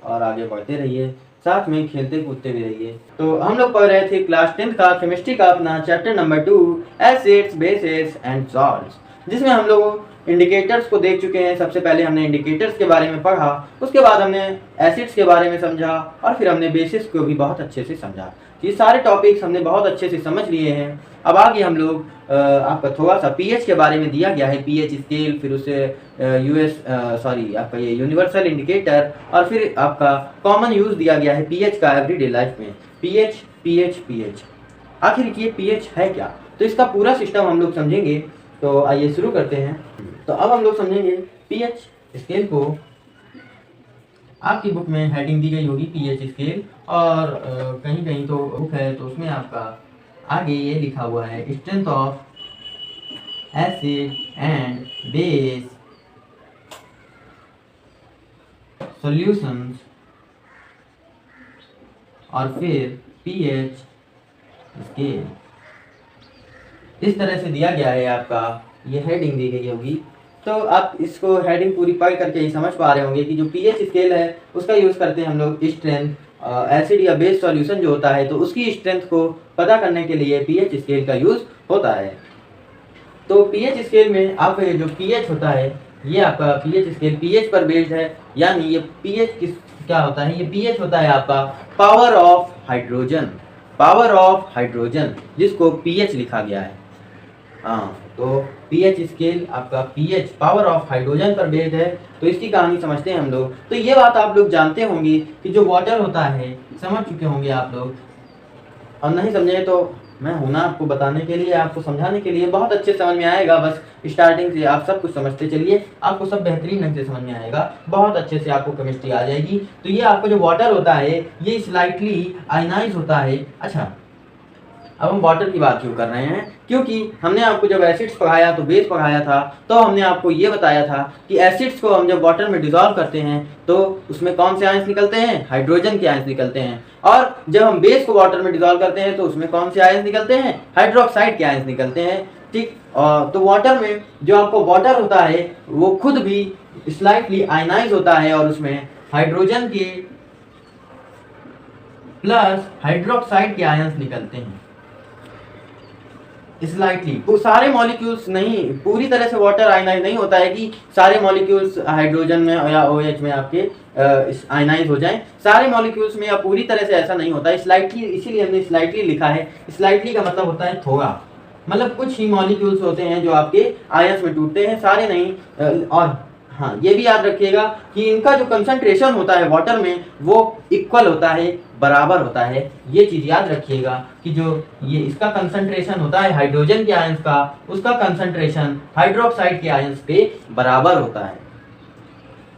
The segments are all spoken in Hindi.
और आगे बढ़ते रहिए, साथ में खेलते कूदते भी रहिए। तो हम लोग पढ़ रहे थे क्लास 10th का केमिस्ट्री का अपना chapter number 2 acids bases and salts, जिसमें हम लोग इंडिकेटर्स को देख चुके हैं। सबसे पहले हमने इंडिकेटर्स के बारे में पढ़ा, उसके बाद हमने एसिड्स के बारे में समझा और फिर हमने बेसिस को भी बहुत अच्छे से समझा। ये सारे टॉपिक्स हमने बहुत अच्छे से समझ लिए हैं। अब आगे हम लोग आपका थोड़ा सा पीएच के बारे में दिया गया है, पीएच स्केल, फिर उसे आपका ये यूनिवर्सल इंडिकेटर और फिर आपका कॉमन यूज दिया गया है पीएच का एवरीडे लाइफ में। पीएच पीएच पीएच, आखिर ये पीएच है क्या, तो इसका पूरा सिस्टम हम लोग समझेंगे। तो आइए शुरू करते हैं। तो अब हम लोग समझेंगे पीएच स्केल को। आपकी बुक में हेडिंग दी गई होगी पीएच स्केल, और कहीं कहीं तो बुक है तो उसमें आपका आगे ये लिखा हुआ है strength of acid and base solutions और फिर पीएच स्केल। इस तरह से दिया गया है, आपका ये हेडिंग दी गई होगी। तो आप इसको हेडिंग पूरी पढ़ करके ही समझ पा रहे होंगे कि जो पीएच स्केल है उसका यूज़ करते हैं हम लोग स्ट्रेंथ, एसिड या बेस सॉल्यूशन जो होता है तो उसकी स्ट्रेंथ को पता करने के लिए पीएच स्केल का यूज़ होता है। तो पीएच स्केल में आप जो पीएच होता है, ये आपका पीएच स्केल पीएच पर बेस्ड है, यानी ये पीएच क्या होता है, ये पीएच होता है आपका power of hydrogen, power of hydrogen, जिसको पीएच लिखा गया है। हाँ, तो पीएच स्केल आपका पीएच पावर ऑफ हाइड्रोजन पर बेस्ड है। तो इसकी कहानी समझते हैं हम लोग। तो ये बात आप लोग जानते होंगे कि जो वाटर होता है, समझ चुके होंगे आप लोग, और नहीं समझे तो मैं हूं ना आपको बताने के लिए, आपको समझाने के लिए। बहुत अच्छे समझ में आएगा, बस स्टार्टिंग से आप सब कुछ समझते चलिए, आपको सब बेहतरीन ढंग से समझ में आएगा, बहुत अच्छे से आपको केमिस्ट्री आ जाएगी। तो ये आपका जो वाटर होता है ये स्लाइटली आयनाइज होता है। अच्छा, अब हम वाटर की बात क्यों कर रहे हैं, क्योंकि हमने आपको जब एसिड्स पढ़ाया तो बेस पढ़ाया था, तो हमने आपको ये बताया था कि एसिड्स को हम जब वाटर में डिजॉल्व करते हैं तो उसमें कौन से आयंस निकलते हैं, हाइड्रोजन के आयंस निकलते हैं। और जब हम बेस को वाटर में डिजॉल्व करते हैं तो उसमें कौन से आयंस निकलते हैं, हाइड्रोक्साइड के आयंस निकलते हैं। ठीक, तो वाटर में जो आपको वाटर होता है वो खुद भी स्लाइटली आयनाइज होता है और उसमें हाइड्रोजन के प्लस हाइड्रोक्साइड के आयंस निकलते हैं स्लाइटली। तो सारे मॉलिक्यूल्स नहीं, पूरी तरह से वाटर आयनाइज नहीं होता है कि सारे मॉलिक्यूल्स हाइड्रोजन में या OH में आपके आयनाइज हो जाएं। सारे मॉलिक्यूल्स में या पूरी तरह से ऐसा नहीं होता है, स्लाइटली, इसीलिए हमने स्लाइटली लिखा है। स्लाइटली का मतलब होता है थोड़ा, मतलब कुछ ही मॉलिक्यूल्स होते हैं जो आपके आयंस में टूटते हैं, सारे नहीं। और हाँ, ये भी याद रखिएगा कि इनका जो कंसंट्रेशन होता है वाटर में वो इक्वल होता है, बराबर होता है। ये चीज याद रखिएगा कि जो ये इसका कंसंट्रेशन होता है हाइड्रोजन के आयंस का, उसका कंसंट्रेशन हाइड्रोक्साइड के आयंस पे बराबर होता है।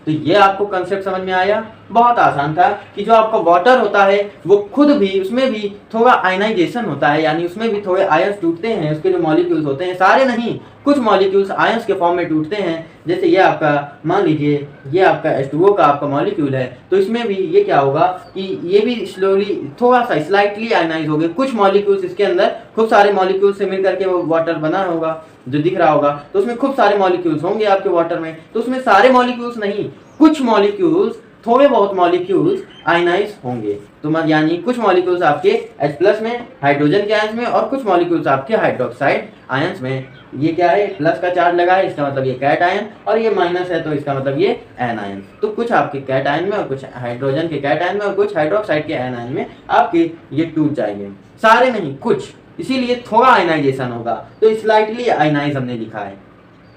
तो ये आपको कंसेप्ट समझ में आया, बहुत आसान था कि जो आपका वाटर होता है वो खुद भी, उसमें भी थोड़ा आयनाइजेशन होता है, यानी उसमें भी थोड़े आयंस टूटते हैं। उसके जो मॉलिक्यूल्स होते हैं, सारे नहीं, कुछ मॉलिक्यूल्स आयंस के फॉर्म में टूटते हैं। जैसे ये आपका, मान लीजिए ये आपका H2O का आपका मॉलिक्यूल है, तो इसमें भी ये क्या होगा कि ये भी स्लोली थोड़ा सा स्लाइटली आयनाइज हो गए। कुछ मॉलिक्यूल्स इसके अंदर, खूब सारे मॉलिक्यूल्स से मिल करके वो वाटर बना होगा जो दिख रहा होगा, तो उसमें खूब सारे मॉलिक्यूल्स होंगे आपके वाटर में। तो उसमें सारे मॉलिक्यूल्स नहीं, कुछ मॉलिक्यूल्स, थोड़े बहुत मॉलिक्यूल्स आयनाइज होंगे। तो यानी कुछ मॉलिक्यूल्स आपके H+ में, हाइड्रोजन के आयंस में, और कुछ मॉलिक्यूल्स आपके हाइड्रोक्साइड आयंस में। ये क्या है, प्लस का चार्ज लगा है, इसका मतलब ये कैट आयन, और ये माइनस है तो इसका मतलब ये एन आयन। तो कुछ आपके कैट आयन में और कुछ हाइड्रोजन के कैट आयन में और कुछ हाइड्रोक्साइड के एन आयन में आपके ये टूट जाएंगे। सारे नहीं, कुछ, इसीलिए थोड़ा आयनाइजेशन होगा। तो स्लाइटली आयनाइज हमने लिखा है,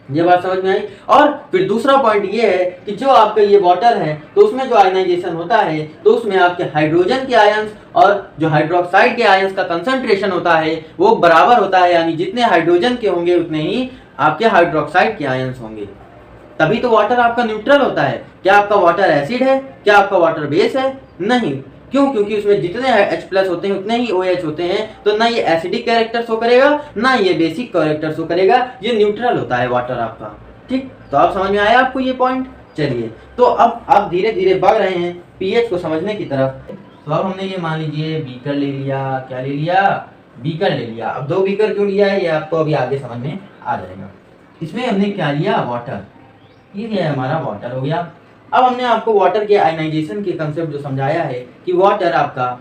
ये बात समझ में आई। और फिर दूसरा पॉइंट ये है कि जो आपका ये वाटर है तो उसमें जो आयनाइजेशन होता है तो उसमें आपके हाइड्रोजन के आयंस और जो हाइड्रोक्साइड के आयंस का कंसंट्रेशन होता है वो बराबर होता है, यानी जितने हाइड्रोजन के होंगे उतने ही आपके हाइड्रोक्साइड के आयंस होंगे। तभी तो वाटर आपका न्यूट्रल होता है। क्या आपका वाटर एसिड है, क्या आपका वाटर बेस है? नहीं। क्यों? क्योंकि उसमें जितने H+ होते हैं उतने ही OH होते हैं। तो ना ये एसिडिक कैरेक्टर शो करेगा, ना ये बेसिक कैरेक्टर शो करेगा, ये न्यूट्रल होता है वाटर आपका। ठीक, तो आप समझ में आया आपको ये पॉइंट? चलिए, तो अब आप धीरे धीरे बढ़ रहे हैं पीएच को समझने की तरफ। तो अब हमने ये मान लीजिए बीकर ले लिया, क्या ले लिया, बीकर ले लिया। अब 2 बीकर क्यों लिया है ये आपको अभी आगे समझ में आ जाएगा। इसमें हमने क्या लिया, वाटर, ये हमारा वाटर हो गया। अब हमने आपको वाटर के आयनाइजेशन के कंसेप्ट जो समझाया है कि वाटर आपका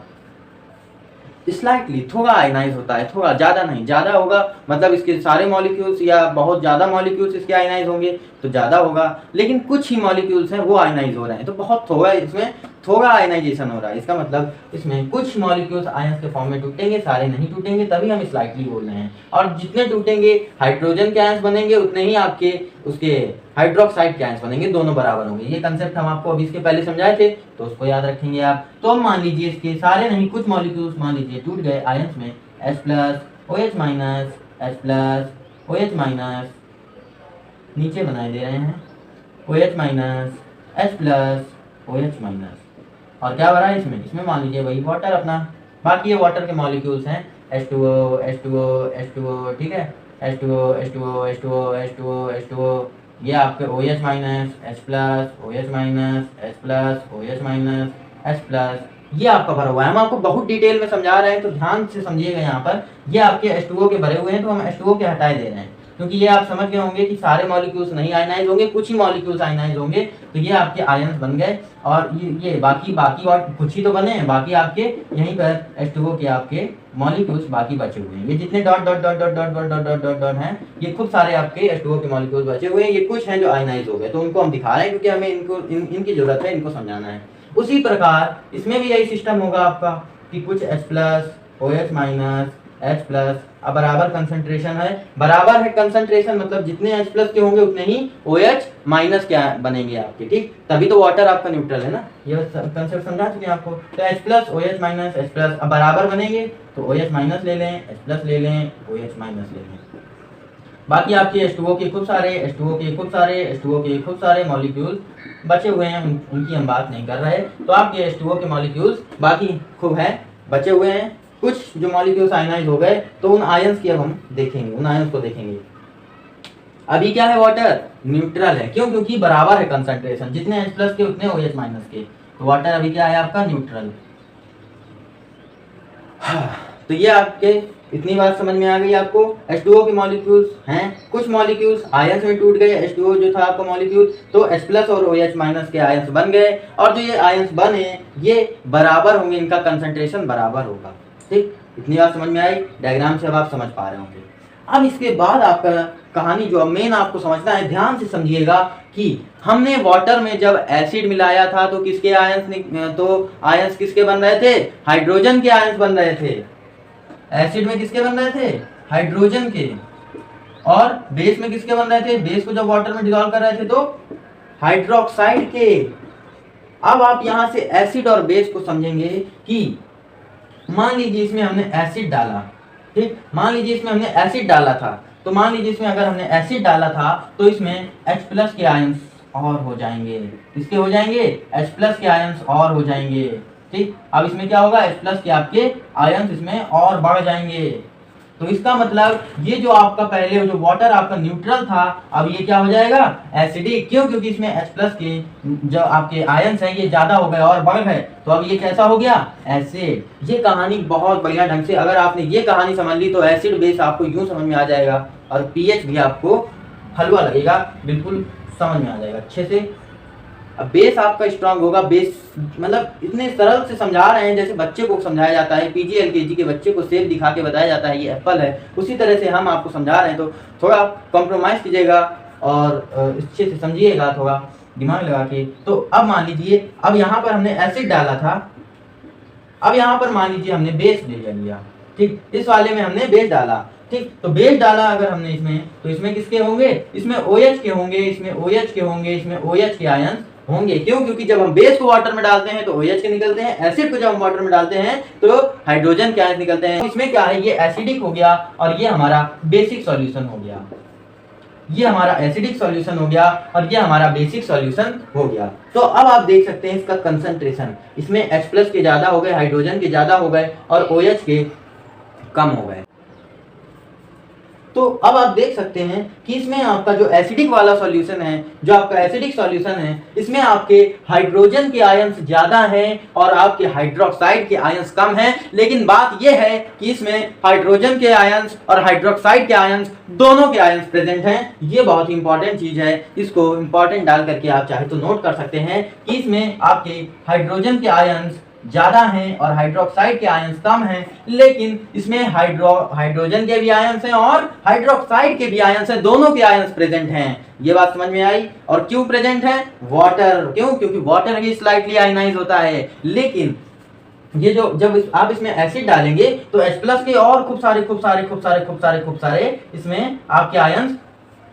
स्लाइटली थोड़ा आयनाइज होता है, थोड़ा ज़्यादा नहीं, ज़्यादा होगा मतलब इसके सारे मॉलिक्यूल्स या बहुत ज़्यादा मॉलिक्यूल्स इसके आयनाइज होंगे तो ज़्यादा होगा, लेकिन कुछ ही मॉलिक्यूल्स हैं वो आयनाइज हो रहे हैं तो बहुत थोड़ा इसमें थोड़ा आयनाइजेशन हो रहा है। इसका मतलब इसमें कुछ मॉलिक्यूल्स आयंस के फॉर्म में टूटेंगे, सारे नहीं टूटेंगे, तभी हम स्लाइटली बोल रहे हैं। और जितने टूटेंगे हाइड्रोजन के आयंस बनेंगे उतने ही आपके उसके हाइड्रोक्साइड के आयंस बनेंगे, दोनों बराबर होंगे। ये कंसेप्ट हम आपको अभी इसके पहले समझाए थे तो उसको याद रखेंगे आप। तो अब मान लीजिए इसके सारे नहीं कुछ मॉलिक्यूल्स मान लीजिए टूट गए आयंस में, H+, OH-, H+, OH-, नीचे बनाए दे रहे हैं OH-, H+, OH-, और क्या भरा है इसमें मान लीजिए वही वाटर अपना, बाकी ये वाटर के मॉलिक्यूल्स हैं H2O, H2O, H2O, ठीक है, H2O, H2O, H2O, H2O, H2O, ये आपके OH-, H+, OH-, H+, OH-, H+, ये आपका भरा हुआ है। हम आपको बहुत डिटेल में समझा रहे हैं तो ध्यान से समझिएगा। यहाँ पर ये आपके H2O के भरे हुए हैं तो हम H2O के हटाए दे रहे हैं, क्योंकि ये आप समझ गए होंगे कि सारे मॉलिक्यूल्स नहीं आयनाइज होंगे, कुछ ही मॉलिक्यूल्स आयनाइज होंगे। तो ये आपके आयंस बन गए और ये बाकी और कुछ ही तो बने हैं, बाकी आपके यहीं पर H2O के आपके मॉलिक्यूल्स बाकी बचे हुए हैं। ये जितने dot dot dot dot dot dot dot dot dot हैं ये खूब सारे आपके H2O के मॉलिक्यूल्स बचे हुए हैं। ये कुछ हैं जो आयनाइज हो गए तो उनको हम दिखा रहे हैं क्योंकि हमें इनकी जरूरत है, इनको समझाना है। उसी प्रकार इसमें भी यही सिस्टम होगा आपका कि कुछ H+, OH-, H+, अब बराबर कंसंट्रेशन है, बराबर है कंसंट्रेशन मतलब जितने H+ के होंगे उतने ही OH- क्या बनेंगे आपके, ठीक, तभी तो वाटर आपका न्यूट्रल है ना। ये कंसेप्ट समझा चुके हैं आपको। तो H+, OH-, H+, अब बराबर बनेंगे तो OH- ले लें, H+ ले लें, OH- ले लें। बाकी आपके H2O के खूब सारे मॉलिक्यूल बचे हुए हैं, उनकी हम बात नहीं कर रहे। तो आपके H2O के मॉलिक्यूल्स बाकी खूब है बचे हुए हैं। कुछ जो मॉलिक्यूल्स आयनाइज हो गए तो उन आयंस की अब हम देखेंगे, उन आयंस को देखेंगे। अभी क्या है वाटर न्यूट्रल है, क्यों? क्योंकि बराबर है कंसंट्रेशन, जितने H+ के उतने OH- के, तो वाटर अभी क्या है आपका न्यूट्रल। तो ये आपके इतनी बात समझ में आ गई आपको। H2O के मॉलिक्यूल्स हैं, कुछ मॉलिक्यूल्स आयंस में टूट गए, H2O जो था आपका मॉलिक्यूल तो H+ और OH- के आयंस बन गए, और जो ये आयंस बने ये बराबर होंगे, इनका कंसंट्रेशन बराबर होगा, ठीक। इतनी बात समझ में आई, डायग्राम से अब आप समझ पा रहे होंगे। अब इसके बाद आपका कहानी जो मेन आपको समझना है, ध्यान से समझिएगा कि हमने वाटर में जब एसिड मिलाया था तो किसके आयंस किसके बन रहे थे? हाइड्रोजन के आयंस बन रहे थे। एसिड में किसके बन रहे थे? हाइड्रोजन के। और बेस में किसके बन रहे थे? बेस को जब वाटर में डिसॉल्व कर रहे थे तो हाइड्रोक्साइड के। अब आप यहां से एसिड और बेस को समझेंगे कि मान लीजिए इसमें हमने एसिड डाला, ठीक, मान लीजिए इसमें हमने एसिड डाला था, तो मान लीजिए इसमें अगर हमने एसिड डाला था तो इसमें H+ के आयंस और हो जाएंगे। किसके हो जाएंगे? H+ के आयंस और हो जाएंगे, ठीक। अब इसमें क्या होगा? H+ के आपके आयंस इसमें और बढ़ जाएंगे। तो इसका मतलब ये जो आपका पहले जो वाटर आपका न्यूट्रल था, अब ये क्या हो जाएगा? एसिडिक। क्यों? क्योंकि इसमें H+ के जो आपके आयंस हैं ये ज्यादा हो गए और बढ़ गए, तो अब ये कैसा हो गया? एसिड। ये कहानी बहुत बढ़िया ढंग से अगर आपने ये कहानी समझ ली तो एसिड बेस आपको यूं समझ में आ जाएगा, और pH भी आपको हलवा लगेगा, बिल्कुल समझ में आ जाएगा अच्छे से। अब बेस आपका स्ट्रांग होगा, बेस मतलब इतने सरल से समझा रहे हैं जैसे बच्चे को समझाया जाता है, PG LKG के बच्चे को सेब दिखा के बताया जाता है ये एप्पल है, उसी तरह से हम आपको समझा रहे हैं। तो थोड़ा कॉम्प्रोमाइज कीजिएगा और अच्छे से समझिएगा, थोड़ा दिमाग लगा के। तो अब मान लीजिए अब यहाँ पर हमने एसिड डाला था, अब यहाँ पर मान लीजिए हमने बेस ले लिया, ठीक, इस वाले में हमने बेस डाला, ठीक। तो बेस डाला अगर हमने इसमें, तो इसमें किसके होंगे? इसमें OH के होंगे, इसमें OH के होंगे, इसमें OH के आयंस होंगे। क्यों? क्योंकि जब हम बेस को वाटर में डालते हैं तो OH के निकलते हैं, एसिड को जब हम वाटर में डालते हैं तो हाइड्रोजन के आयंस निकलते हैं। इसमें क्या है? ये एसिडिक हो गया और ये हमारा बेसिक सॉल्यूशन हो गया। ये हमारा एसिडिक सॉल्यूशन हो गया और ये हमारा बेसिक सॉल्यूशन हो गया। तो अब आप देख सकते हैं इसका कंसंट्रेशन, इसमें H+ के ज्यादा हो गए, हाइड्रोजन के ज्यादा हो गए और OH के कम हो गए। तो अब आप देख सकते हैं कि इसमें आपका जो एसिडिक वाला सॉल्यूशन है, जो आपका एसिडिक सॉल्यूशन है, इसमें आपके हाइड्रोजन के आयंस ज्यादा हैं और आपके हाइड्रोक्साइड के आयंस कम हैं। लेकिन बात यह है कि इसमें हाइड्रोजन के आयंस और हाइड्रोक्साइड के आयंस दोनों के आयंस प्रेजेंट हैं। ये बहुत ही इंपॉर्टेंट चीज है, इसको इंपॉर्टेंट डाल करके आप चाहे तो नोट कर सकते हैं कि इसमें आपके हाइड्रोजन के आयंस ज्यादा हैं और हाइड्रोक्साइड के आयंस कम हैं। लेकिन इसमें हाइड्रोजन के भी आयंस हैं और हाइड्रोक्साइड के भी आयंस हैं, दोनों के आयंस प्रेजेंट हैं। ये बात समझ में आई? और क्यों प्रेजेंट है? वाटर, क्यों? क्योंकि वाटर भी स्लाइटली आयनाइज होता है। लेकिन ये जो जब आप इसमें एसिड डालेंगे तो H+ के और खूब सारे इसमें आपके आयंस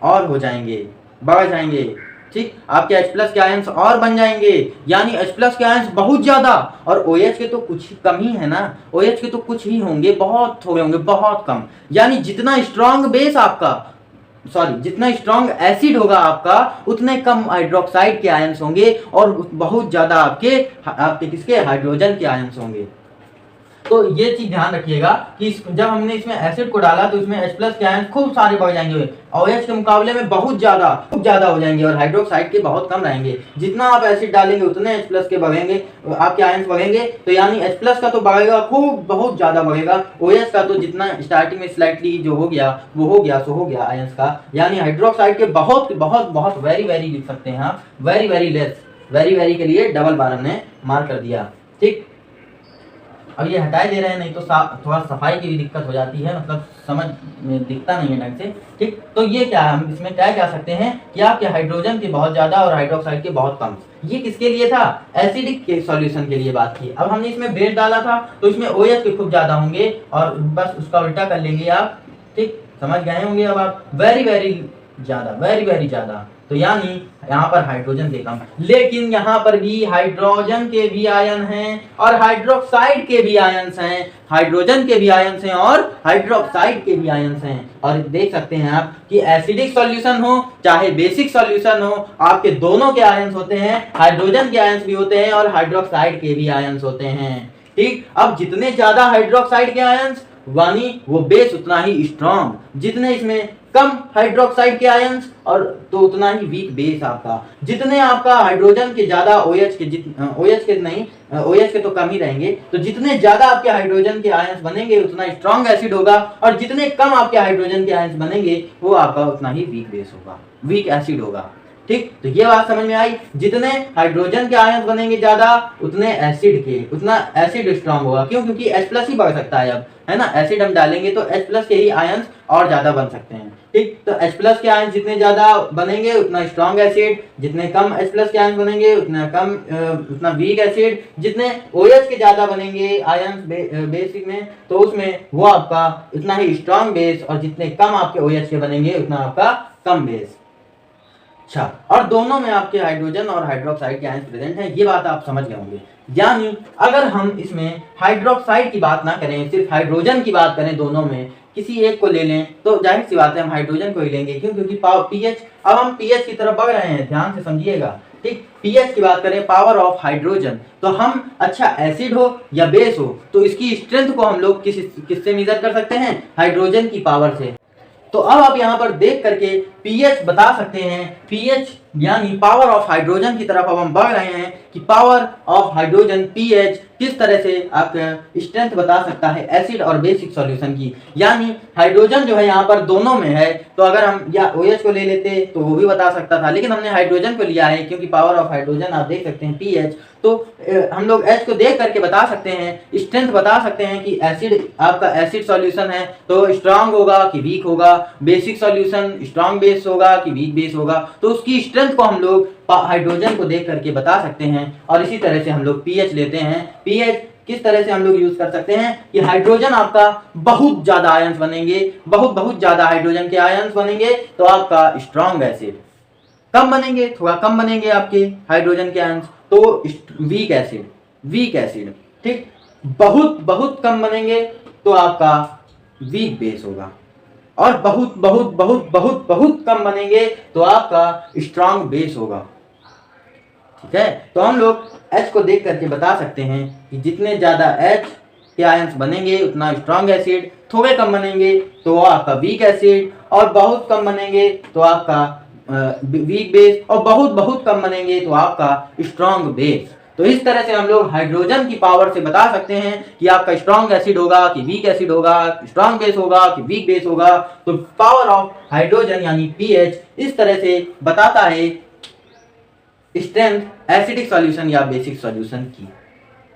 और हो जाएंगे, बढ़ जाएंगे। ठीक, आपके H+ के आयंस और बन जाएंगे, यानी H+ के आयंस बहुत ज्यादा और OH के तो कुछ ही कम ही है ना। OH के तो कुछ ही होंगे, बहुत थोड़े होंगे, बहुत कम। यानी जितना स्ट्रॉन्ग बेस आपका, जितना स्ट्रॉन्ग एसिड होगा आपका, उतने कम हाइड्रोक्साइड के आयंस होंगे और बहुत ज्यादा आपके किसके हाइड्रोजन के आयंस होंगे। तो ये चीज ध्यान रखिएगा कि जब हमने इसमें एसिड को डाला तो इसमें H+ के आयंस खूब सारे बढ़ जाएंगे, OH के मुकाबले में बहुत ज्यादा हो जाएंगे और हाइड्रोक्साइड के बहुत कम रहेंगे। जितना आप एसिड डालेंगे उतने H+ के बढ़ेंगे, आपके आयंस बढ़ेंगे। तो यानी H+ का तो बढ़ेगा, खूब बहुत ज्यादा बढ़ेगा। OH का तो जितना स्टार्टिंग में स्लाइटली जो हो गया वो हो गया आयंस का। यानी हाइड्रोक्साइड के बहुत वेरी लिख सकते हैं आप, वेरी लेस, वेरी के लिए डबल बार हमने मार्क कर दिया। ठीक, अब ये हटाए दे रहे हैं, नहीं तो थोड़ा सफाई की भी दिक्कत हो जाती है, मतलब समझ में दिखता नहीं है ढंग से। ठीक, तो ये क्या है, हम इसमें क्या कह सकते हैं कि आपके हाइड्रोजन के बहुत ज्यादा और हाइड्रोक्साइड के बहुत कम। ये किसके लिए था? एसिडिक के सॉल्यूशन के लिए बात की। अब हमने इसमें बेस डाला था तो इसमें OH के खूब ज्यादा होंगे और बस उसका उल्टा कर लेंगे आप। ठीक, समझ गए होंगे अब आप, वेरी ज्यादा। तो यानी यहाँ पर हाइड्रोजन के कम, लेकिन यहाँ पर भी हाइड्रोजन के भी आयन हैं और हाइड्रोक्साइड के भी आयंस हैं। हाइड्रोजन के भी आयंस हैं और हाइड्रोक्साइड के भी आयंस हैं। और देख सकते हैं आप कि एसिडिक सॉल्यूशन हो चाहे बेसिक सॉल्यूशन हो, आपके दोनों के आयंस होते हैं, हाइड्रोजन के आयंस भी होते हैं और हाइड्रोक्साइड के भी आयंस होते हैं। ठीक, अब जितने ज्यादा हाइड्रोक्साइड के आयंस यानी वो बेस उतना ही स्ट्रॉन्ग, जितने इसमें कम हाइड्रोक्साइड के आयंस और तो उतना ही वीक बेस आपका। जितने आपका हाइड्रोजन के ज्यादा OH के तो कम ही रहेंगे। तो जितने ज्यादा आपके हाइड्रोजन के आयंस बनेंगे उतना स्ट्रॉन्ग एसिड होगा और जितने कम आपके हाइड्रोजन के आयंस बनेंगे वो आपका उतना ही वीक बेस होगा, वीक एसिड होगा। ठीक, तो ये बात समझ में आई। जितने हाइड्रोजन के आयंस बनेंगे ज्यादा उतना एसिड स्ट्रॉन्ग होगा। क्यों? क्योंकि H+ ही बढ़ सकता है, अब है ना, एसिड हम डालेंगे तो H+ के ही आयंस और ज्यादा बन सकते हैं। ठीक, तो H+ के आयंस जितने ज्यादा बनेंगे उतना स्ट्रॉन्ग एसिड, जितने कम H+ के आयंस बनेंगे उतना वीक एसिड। जितने OH के ज्यादा बनेंगे आयंस बेसिक में तो उसमें वो आपका उतना ही स्ट्रॉन्ग बेस, और जितने कम आपके OH के बनेंगे उतना आपका कम बेस। अच्छा, और दोनों में आपके हाइड्रोजन और हाइड्रोक्साइड के आयंस प्रेजेंट हैं, ये बात आप समझ गए होंगे। यानी अगर हम इसमें हाइड्रोक्साइड की बात ना करें, सिर्फ हाइड्रोजन की बात करें, दोनों में किसी एक को ले लें तो जाहिर सी बात है हम हाइड्रोजन को ही लेंगे। क्यों? क्योंकि pH, अब हम pH की तरफ बढ़ रहे हैं, ध्यान से समझिएगा। ठीक, pH की बात करें, पावर ऑफ हाइड्रोजन, तो हम अच्छा एसिड हो या बेस हो तो इसकी स्ट्रेंथ को हम लोग किससे मेजर कर सकते हैं? हाइड्रोजन की पावर से। तो अब आप यहाँ पर देख करके pH बता सकते हैं। pH यानी पावर ऑफ हाइड्रोजन की तरफ अब हम बढ़ रहे हैं कि पावर ऑफ हाइड्रोजन pH किस तरह से आपका स्ट्रेंथ बता सकता है एसिड और बेसिक सॉल्यूशन की। यानी हाइड्रोजन जो है यहाँ पर दोनों में है, तो अगर हम या OH को ले लेते तो वो भी बता सकता था, लेकिन हमने हाइड्रोजन को लिया है क्योंकि पावर ऑफ हाइड्रोजन आप देख सकते हैं pH। तो हम लोग H को देख करके बता सकते हैं, स्ट्रेंथ बता सकते हैं कि एसिड आपका एसिड सॉल्यूशन है तो स्ट्रांग होगा कि वीक होगा, बेसिक सॉल्यूशन स्ट्रांग बेस होगा कि वीक बेस होगा। तो उसकी स्ट्रेंथ को हम लोग हाइड्रोजन को देख करके बता सकते हैं। और इसी तरह से हम लोग pH लेते हैं। pH किस तरह से हम लोग यूज कर सकते हैं कि हाइड्रोजन आपका बहुत ज्यादा आयंस बनेंगे, बहुत ज्यादा हाइड्रोजन के आयंस बनेंगे तो आपका स्ट्रॉन्ग एसिड, कम बनेंगे, थोड़ा कम बनेंगे आपके हाइड्रोजन के आयंस तो वीक एसिड। ठीक, बहुत कम बनेंगे तो आपका वीक बेस होगा, और बहुत कम बनेंगे तो आपका स्ट्रॉन्ग बेस होगा। ठीक है, तो हम लोग H को देख करके बता सकते हैं कि जितने ज्यादा H के आयंस बनेंगे उतना स्ट्रॉन्ग एसिड, थोड़े कम बनेंगे तो वो आपका वीक एसिड, और बहुत कम बनेंगे तो आपका वीक बेस, और बहुत बहुत कम बनेंगे तो आपका स्ट्रॉन्ग बेस। तो इस तरह से हम लोग हाइड्रोजन की पावर से बता सकते हैं कि आपका स्ट्रॉन्ग एसिड होगा कि वीक एसिड होगा, स्ट्रॉन्ग बेस होगा कि वीक बेस होगा। तो पावर ऑफ हाइड्रोजन यानी पीएच इस तरह से बताता है स्ट्रेंथ एसिडिक सॉल्यूशन या बेसिक सॉल्यूशन की।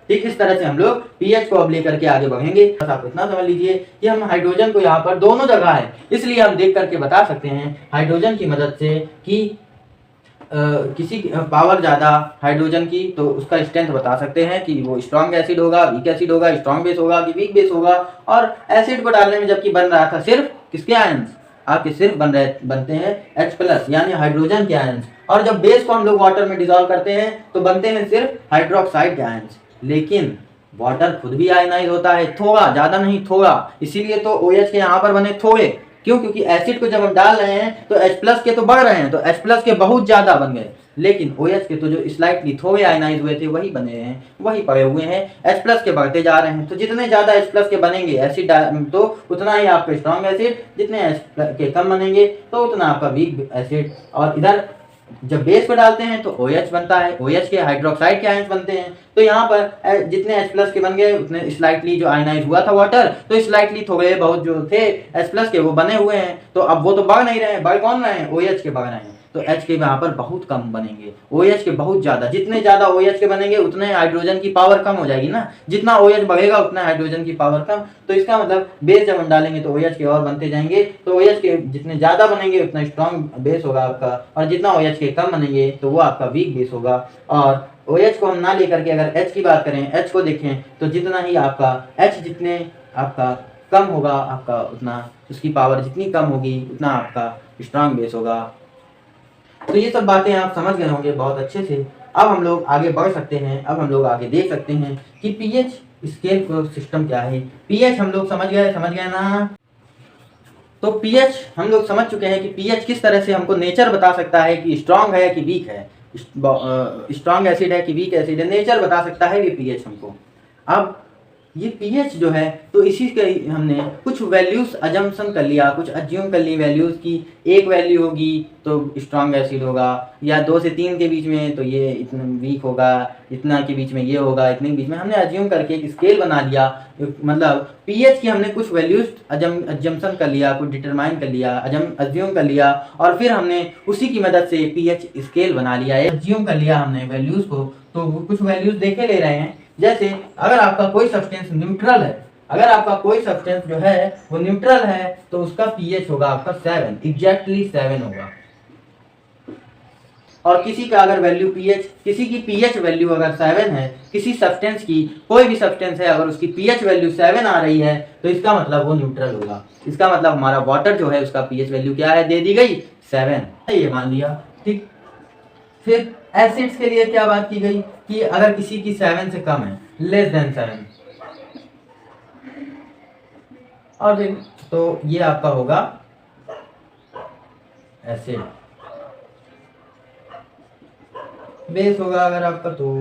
ठीक इस तरह से हम लोग पीएच को अब लेकर के आगे बढ़ेंगे। बस आप इतना समझ लीजिए कि हम हाइड्रोजन को यहाँ पर दोनों जगह है, इसलिए हम देख करके बता सकते हैं हाइड्रोजन की मदद से कि किसी पावर ज़्यादा हाइड्रोजन की तो उसका स्ट्रेंथ बता सकते हैं कि वो स्ट्रॉन्ग एसिड होगा, वीक एसिड होगा, स्ट्रॉन्ग बेस होगा कि वीक बेस होगा। और एसिड को डालने में जबकि बन रहा था सिर्फ किसके आयंस, आपके सिर्फ बनते हैं H+ यानी हाइड्रोजन के आयंस, और जब बेस को हम लोग वाटर में डिसॉल्व करते हैं तो बनते हैं सिर्फ हाइड्रोक्साइड के आयंस। लेकिन वाटर खुद भी आयनाइज होता है, थोड़ा, ज़्यादा नहीं थोड़ा, इसीलिए तो OH के यहाँ पर बने थोड़े। क्यों? क्योंकि एसिड को जब हम डाल रहे हैं तो H+ के तो बढ़ रहे हैं, तो H+ के बहुत ज़्यादा बन गए, लेकिन OH के तो जो स्लाइटली थोड़े आयनाइज हुए थे वही बने हैं, वही पड़े हुए हैं, H+ के बढ़ते जा रहे हैं। तो जितने ज़्यादा H+ के बनेंगे एसिड तो उतना ही आपका स्ट्रॉन्ग एसिड, जितने H+ के कम बनेंगे तो उतना आपका वीक एसिड। और इधर जब बेस को डालते हैं तो OH बनता है, OH के हाइड्रोक्साइड के आयंस बनते हैं। तो यहाँ पर जितने H+ के बन गए उतने स्लाइटली जो आयनाइज हुआ था वाटर, तो स्लाइटली थोड़े बहुत जो थे H+ के वो बने हुए हैं। तो अब वो तो बढ़ नहीं रहे हैं, बढ़ कौन रहे हैं? OH के बढ़ रहे हैं। तो H के यहाँ पर बहुत कम बनेंगे, OH के बहुत ज़्यादा। जितने ज़्यादा OH के बनेंगे उतने हाइड्रोजन की पावर कम हो जाएगी ना, जितना OH बढ़ेगा उतना हाइड्रोजन की पावर कम। तो इसका मतलब बेस जब हम डालेंगे तो OH के और बनते जाएंगे, तो OH के जितने ज़्यादा बनेंगे उतना स्ट्रॉन्ग बेस होगा आपका, और जितना OH के कम बनेंगे तो वो आपका वीक बेस होगा। और OH को हम ना लेकर के अगर H की बात करें, H को देखें तो जितना ही आपका H जितने आपका कम होगा, आपका उतना उसकी पावर जितनी कम होगी उतना आपका स्ट्रॉन्ग बेस होगा। तो ये सब बातें आप समझ गए होंगे बहुत अच्छे से। अब हम लोग आगे बढ़ सकते हैं, अब हम लोग आगे देख सकते हैं कि पीएच स्केल को सिस्टम क्या है। पीएच हम लोग समझ गए ना। तो पीएच हम लोग समझ चुके हैं कि पीएच किस तरह से हमको नेचर बता सकता है कि स्ट्रॉन्ग है कि वीक है, स्ट्रॉन्ग एसिड है कि वीक एसिड है, नेचर बता सकता है ये पीएच हमको। अब ये पीएच जो है तो इसी के हमने कुछ वैल्यूज अजम्पशन कर लिया, कुछ अज्यूम कर ली वैल्यूज की। एक वैल्यू होगी तो स्ट्रॉन्ग एसिड होगा, या 2 से 3 के बीच में तो ये इतना वीक होगा, इतना के बीच में ये होगा, इतने के बीच में। हमने अज्यूम करके एक स्केल बना लिया, मतलब पीएच की हमने कुछ वैल्यूज अजम्पशन कर लिया, कुछ डिटरमाइन कर लिया, अज्यूम कर लिया, और फिर हमने उसी की मदद से पीएच स्केल बना लिया। अज्यूम कर लिया हमने वैल्यूज को, तो कुछ वैल्यूज देखे ले रहे हैं। जैसे अगर आपका कोई सब्सटेंस न्यूट्रल है, अगर आपका कोई सब्सटेंस जो है वो न्यूट्रल है तो उसका पीएच होगा आपका 7, एग्जैक्टली 7 होगा। और किसी का अगर वैल्यू पीएच, किसी की पीएच वैल्यू अगर 7 है, किसी सब्सटेंस की, कोई भी सब्सटेंस है अगर उसकी पीएच वैल्यू 7 आ रही है तो इसका मतलब वो न्यूट्रल होगा। इसका मतलब हमारा वाटर जो है उसका पीएच वैल्यू क्या है, दे दी गई 7, ये मान लिया। ठीक, फिर एसिड्स के लिए क्या बात की गई कि अगर किसी की 7 से कम है, लेस देन 7, और फिर तो ये आपका होगा एसिड। बेस होगा अगर आपका तो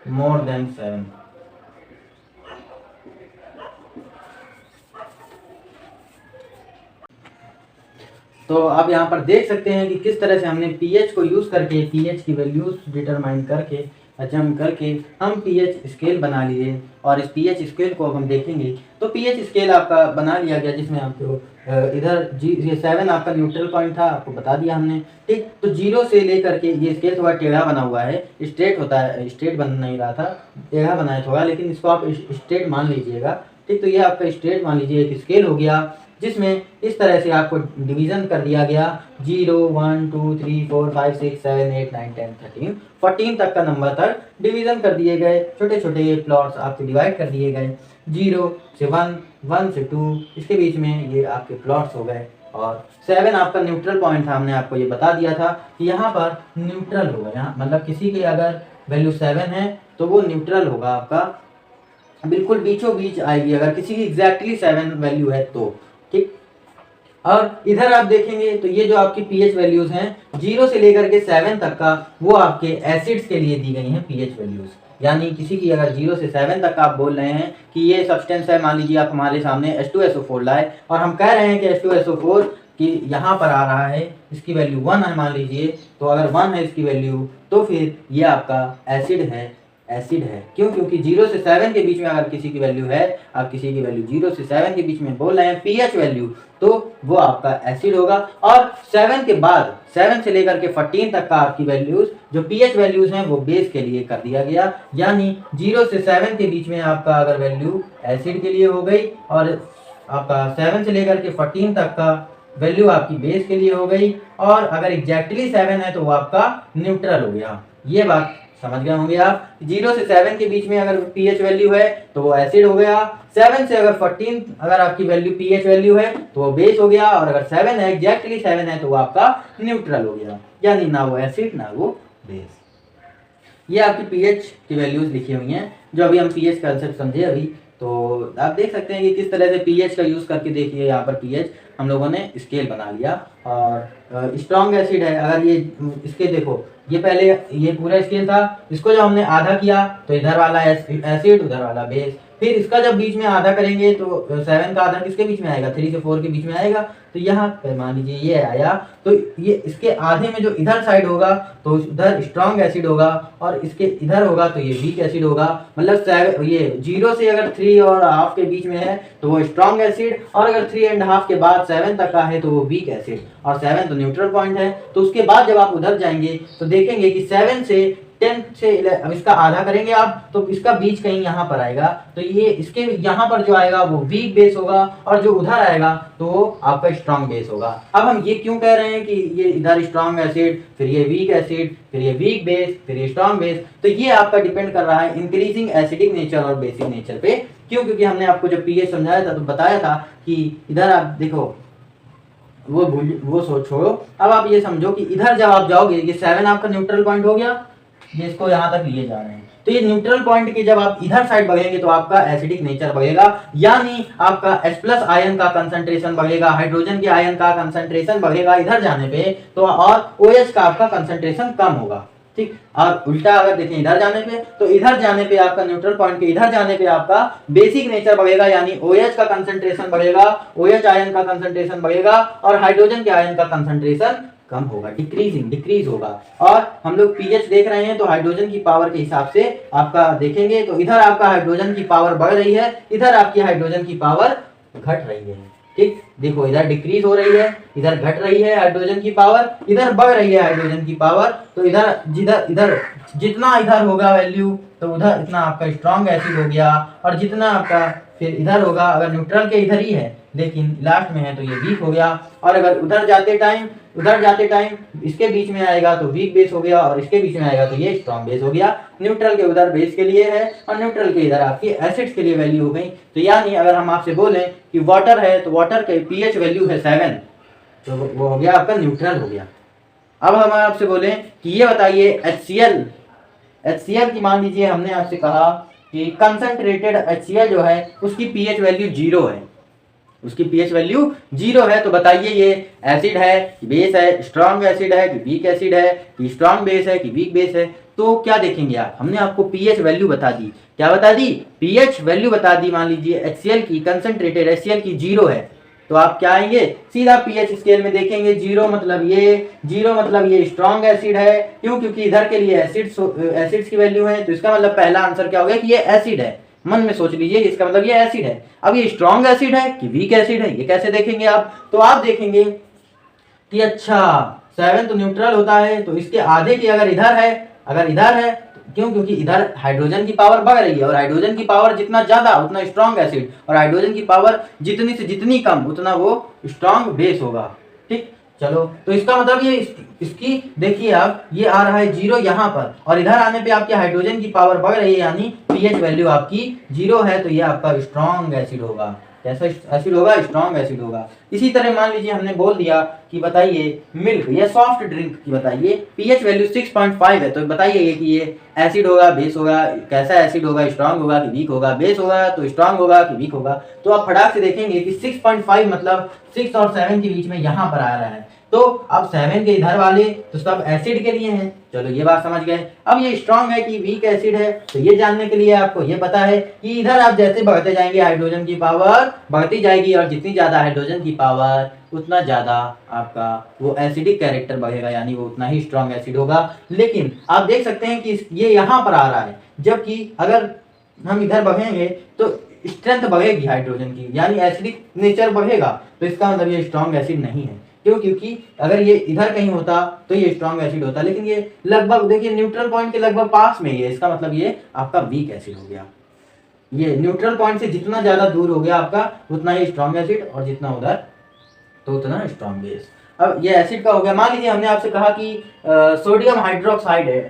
मोर देन 7। तो आप यहाँ पर देख सकते हैं कि किस तरह से हमने पीएच को यूज करके, पीएच की वैल्यूज डिटरमाइन करके, अचम करके हम पीएच स्केल बना लिए। और इस पीएच स्केल को अब हम देखेंगे तो पीएच स्केल आपका बना लिया गया, जिसमें आपको इधर ये 7 आपका न्यूट्रल पॉइंट था, आपको बता दिया हमने। ठीक, तो 0 से लेकर के ये स्केल थोड़ा टेढ़ा बना हुआ है, स्ट्रेट होता है, स्ट्रेट बन नहीं रहा था, टेढ़ा बनाया थोड़ा, लेकिन इसको आप स्ट्रेट मान लीजिएगा। ठीक, तो ये आपका स्ट्रेट मान लीजिए एक स्केल हो गया, जिसमें इस तरह से आपको डिवीजन कर दिया गया 0, 1, 2, 3, 4, 5, 6, 7, 8, 9, 10, 13, 14 तक का नंबर तक डिवीजन कर दिए गए। छोटे छोटे प्लॉट्स आपके डिवाइड कर दिए गए, 0 से 1, 1 से 2, इसके बीच में ये आपके प्लॉट्स हो गए। और 7 आपका न्यूट्रल पॉइंट था, हमने आपको ये बता दिया था कि यहाँ पर न्यूट्रल होगा, यहाँ मतलब किसी की अगर वैल्यू 7 है तो वो न्यूट्रल होगा आपका, बिल्कुल बीचों बीच आएगी अगर किसी की एग्जैक्टली 7 वैल्यू है तो। ठीक, और इधर आप देखेंगे तो ये जो आपकी पीएच वैल्यूज हैं 0 से लेकर के 7 तक का, वो आपके एसिड्स के लिए दी गई हैं पीएच वैल्यूज। यानी किसी की अगर 0 से 7 तक आप बोल रहे हैं कि ये सब्सटेंस है, मान लीजिए आप हमारे सामने H2SO4 लाए और हम कह रहे हैं कि H2SO4 कि यहाँ पर आ रहा है, इसकी वैल्यू 1 है मान लीजिए, तो अगर 1 है इसकी वैल्यू तो फिर ये आपका एसिड है, एसिड है। क्यों? क्योंकि 0 से 7 के बीच में अगर किसी की वैल्यू है, आप किसी की वैल्यू 0 से 7 के बीच में बोल रहे हैं पीएच वैल्यू, तो वो आपका एसिड होगा। और 7 के बाद 7 से लेकर के 14 तक का आपकी वैल्यूज जो पीएच वैल्यूज हैं वो बेस के लिए कर दिया गया, यानी 0 से 7 के बीच में आपका अगर वैल्यू एसिड के लिए हो गई और आपका 7 से लेकर के 14 तक का वैल्यू आपकी बेस के लिए हो गई, और अगर एग्जैक्टली 7 है तो वो आपका न्यूट्रल हो गया। ये बात समझ गए होंगे आप। 0 से 7 के बीच में अगर पीएच वैल्यू है तो वो एसिड हो गया, 7 से अगर 14 अगर आपकी वैल्यू पीएच वैल्यू है तो वो बेस हो गया, और अगर 7 है एग्जैक्टली 7 है तो वो आपका न्यूट्रल हो गया, यानी ना वो एसिड ना वो बेस। ये आपकी पीएच की वैल्यूज लिखी हुई हैं, जो अभी हम पीएच का कंसेप्ट समझे अभी, तो आप देख सकते हैं कि किस तरह से पीएच का यूज़ करके देखिए यहाँ पर पीएच हम लोगों ने स्केल बना लिया। और स्ट्रॉन्ग एसिड है, अगर ये इसके देखो ये पहले ये पूरा स्केल था, इसको जब हमने आधा किया तो इधर वाला एसिड उधर वाला बेस, फिर इसका जब बीच में आधा करेंगे तो 7 का आधा किसके बीच में आएगा, 3 से 4 के बीच में आएगा, तो यहाँ पे मान लीजिए ये आया, तो ये इसके आधे में जो इधर साइड होगा तो उधर स्ट्रॉन्ग एसिड होगा, और इसके इधर होगा तो ये वीक एसिड होगा। मतलब ये 0 से अगर 3 और हाफ के बीच में है तो वो स्ट्रॉन्ग एसिड, और अगर 3 एंड हाफ के बाद 7 तक का है तो वो वीक एसिड, और 7 तो न्यूट्रल पॉइंट है। तो उसके बाद जब आप उधर जाएंगे तो देखेंगे कि 7 से 10 से 11, अब इसका आधा करेंगे आप तो इसका बीच कहीं यहाँ पर आएगा, तो ये इसके यहाँ पर जो आएगा वो वीक बेस होगा, और जो उधर आएगा तो आपका स्ट्रॉन्ग बेस होगा। अब हम ये क्यों कह रहे हैं कि ये इधर स्ट्रॉन्ग एसिड, फिर ये वीक एसिड, फिर ये वीक बेस, फिर ये स्ट्रॉन्ग बेस, तो ये आपका डिपेंड कर रहा है इंक्रीजिंग एसिडिक नेचर और बेसिक नेचर पे। क्यों? क्योंकि हमने आपको जब पीएच समझाया था तो बताया था कि इधर आप देखो वो छोड़ो, अब आप ये समझो कि इधर जब आप जाओगे ये 7 आपका न्यूट्रल पॉइंट हो गया, ये इसको यहाँ तक लिए जा रहे हैं, तो ये न्यूट्रल पॉइंट के जब आप इधर साइड बढ़ेंगे तो आपका एसिडिक नेचर बढ़ेगा, यानी आपका H+ आयन का कंसंट्रेशन बढ़ेगा, हाइड्रोजन के आयन का कंसंट्रेशन बढ़ेगा इधर जाने पे, तो और OH का आपका कंसंट्रेशन कम होगा। ठीक, और उल्टा अगर देखें इधर जाने पे, तो इधर जाने पे आपका न्यूट्रल पॉइंट के इधर जाने पे आपका बेसिक नेचर बढ़ेगा, यानी OH का कंसंट्रेशन बढ़ेगा, OH आयन का कंसंट्रेशन बढ़ेगा, और हाइड्रोजन के आयन का कंसंट्रेशन कम होगा, डिक्रीज होगा। और हम लोग पीएच देख रहे हैं तो हाइड्रोजन की पावर के हिसाब से आपका देखेंगे तो इधर आपका हाइड्रोजन की पावर बढ़ रही है, इधर आपकी हाइड्रोजन की पावर घट रही है। ठीक, देखो इधर डिक्रीज हो रही है, इधर घट रही है हाइड्रोजन की पावर, इधर बढ़ रही है हाइड्रोजन की पावर, तो इधर जितना इधर होगा वैल्यू तो उधर इतना आपका स्ट्रॉन्ग एसिड हो गया, और जितना आपका फिर इधर होगा, अगर न्यूट्रल के इधर ही है लेकिन लास्ट में है तो ये वीक हो गया, और अगर उधर जाते टाइम इसके बीच में आएगा तो वीक बेस हो गया, और इसके बीच में आएगा तो ये स्ट्रॉन्ग बेस हो गया। न्यूट्रल के उधर बेस के लिए है और न्यूट्रल के इधर आपकी एसिड्स के लिए वैल्यू हो गई। तो यानी अगर हम आपसे बोलें कि वाटर है तो वाटर के पीएच वैल्यू है 7, तो वो हो गया आपका न्यूट्रल हो गया। अब हम आपसे बोलें कि ये बताइए HCl की, मान लीजिए हमने आपसे कहा कि कंसंट्रेटेड HCl जो है उसकी पीएच वैल्यू 0 है, उसकी पीएच वैल्यू 0 है, तो बताइए ये एसिड है कि बेस है, स्ट्रॉन्ग एसिड है कि वीक एसिड है, कि स्ट्रॉन्ग बेस है कि वीक बेस है। तो क्या देखेंगे आप, हमने आपको पीएच वैल्यू बता दी, क्या बता दी, पीएच वैल्यू बता दी। मान लीजिए HCl की, कंसंट्रेटेड HCl की 0 है, तो आप क्या आएंगे, सीधा पीएच स्केल में देखेंगे 0 मतलब ये स्ट्रॉन्ग एसिड है। क्यों? क्योंकि इधर के लिए एसिड्स की वैल्यू है, तो इसका मतलब पहला आंसर क्या हो गया कि ये एसिड है। मन में सोच लीजिए, इसका मतलब ये एसिड है। अब ये स्ट्रॉन्ग एसिड है कि वीक एसिड है, ये कैसे देखेंगे आप, तो आप देखेंगे कि अच्छा 7 तो न्यूट्रल होता है, तो इसके आधे की अगर इधर है, क्यों? क्योंकि इधर हाइड्रोजन की पावर बढ़ रही है, और हाइड्रोजन की पावर जितना ज्यादा उतना स्ट्रॉन्ग एसिड, और हाइड्रोजन की पावर जितनी से जितनी कम उतना वो स्ट्रॉन्ग बेस होगा। ठीक, चलो, तो इसका मतलब ये इसकी देखिए आप, ये आ रहा है 0 यहाँ पर, और इधर आने पे आपकी हाइड्रोजन की पावर बढ़ रही है, यानी पीएच वैल्यू आपकी 0 है, तो ये आपका स्ट्रॉन्ग एसिड होगा। कैसा एसिड होगा? स्ट्रॉन्ग एसिड होगा। इसी तरह मान लीजिए हमने बोल दिया कि बताइए मिल्क या सॉफ्ट ड्रिंक की बताइए पीएच वैल्यू 6.5 है, तो बताइए कि ये एसिड होगा, बेस होगा, कैसा एसिड होगा, स्ट्रॉन्ग होगा कि वीक होगा, बेस होगा तो स्ट्रॉन्ग होगा कि वीक होगा। तो आप फटाक से देखेंगे कि 6.5 मतलब 6 और 7 के बीच में यहाँ पर आ रहा है, तो अब 7 के इधर वाले तो सब एसिड के लिए हैं। चलो ये बात समझ गए। अब ये स्ट्रांग है कि वीक एसिड है, तो ये जानने के लिए आपको ये पता है कि इधर आप जैसे बढ़ते जाएंगे हाइड्रोजन की पावर बढ़ती जाएगी, और जितनी ज्यादा हाइड्रोजन की पावर उतना ज्यादा आपका वो एसिडिक कैरेक्टर बढ़ेगा, यानी वो उतना ही स्ट्रांग एसिड होगा। लेकिन आप देख सकते हैं कि ये यहाँ पर आ रहा है, जबकि अगर हम इधर बढ़ेंगे तो स्ट्रेंथ बढ़ेगी हाइड्रोजन की, यानी एसिडिक नेचर बढ़ेगा। तो इसका मतलब ये स्ट्रांग एसिड नहीं है। क्यों? क्योंकि अगर ये इधर कहीं होता तो ये स्ट्रांग एसिड होता, लेकिन ये लगभग देखिए न्यूट्रल पॉइंट के लगभग पास में ही है, इसका मतलब ये आपका वीक एसिड हो गया। ये न्यूट्रल पॉइंट से जितना ज्यादा दूर हो गया आपका उतना ही स्ट्रांग एसिड, और जितना उधर तो उतना स्ट्रांग बेस। अब ये एसिड का हो गया। मान लीजिए हमने आपसे कहा कि सोडियम हाइड्रोक्साइड है,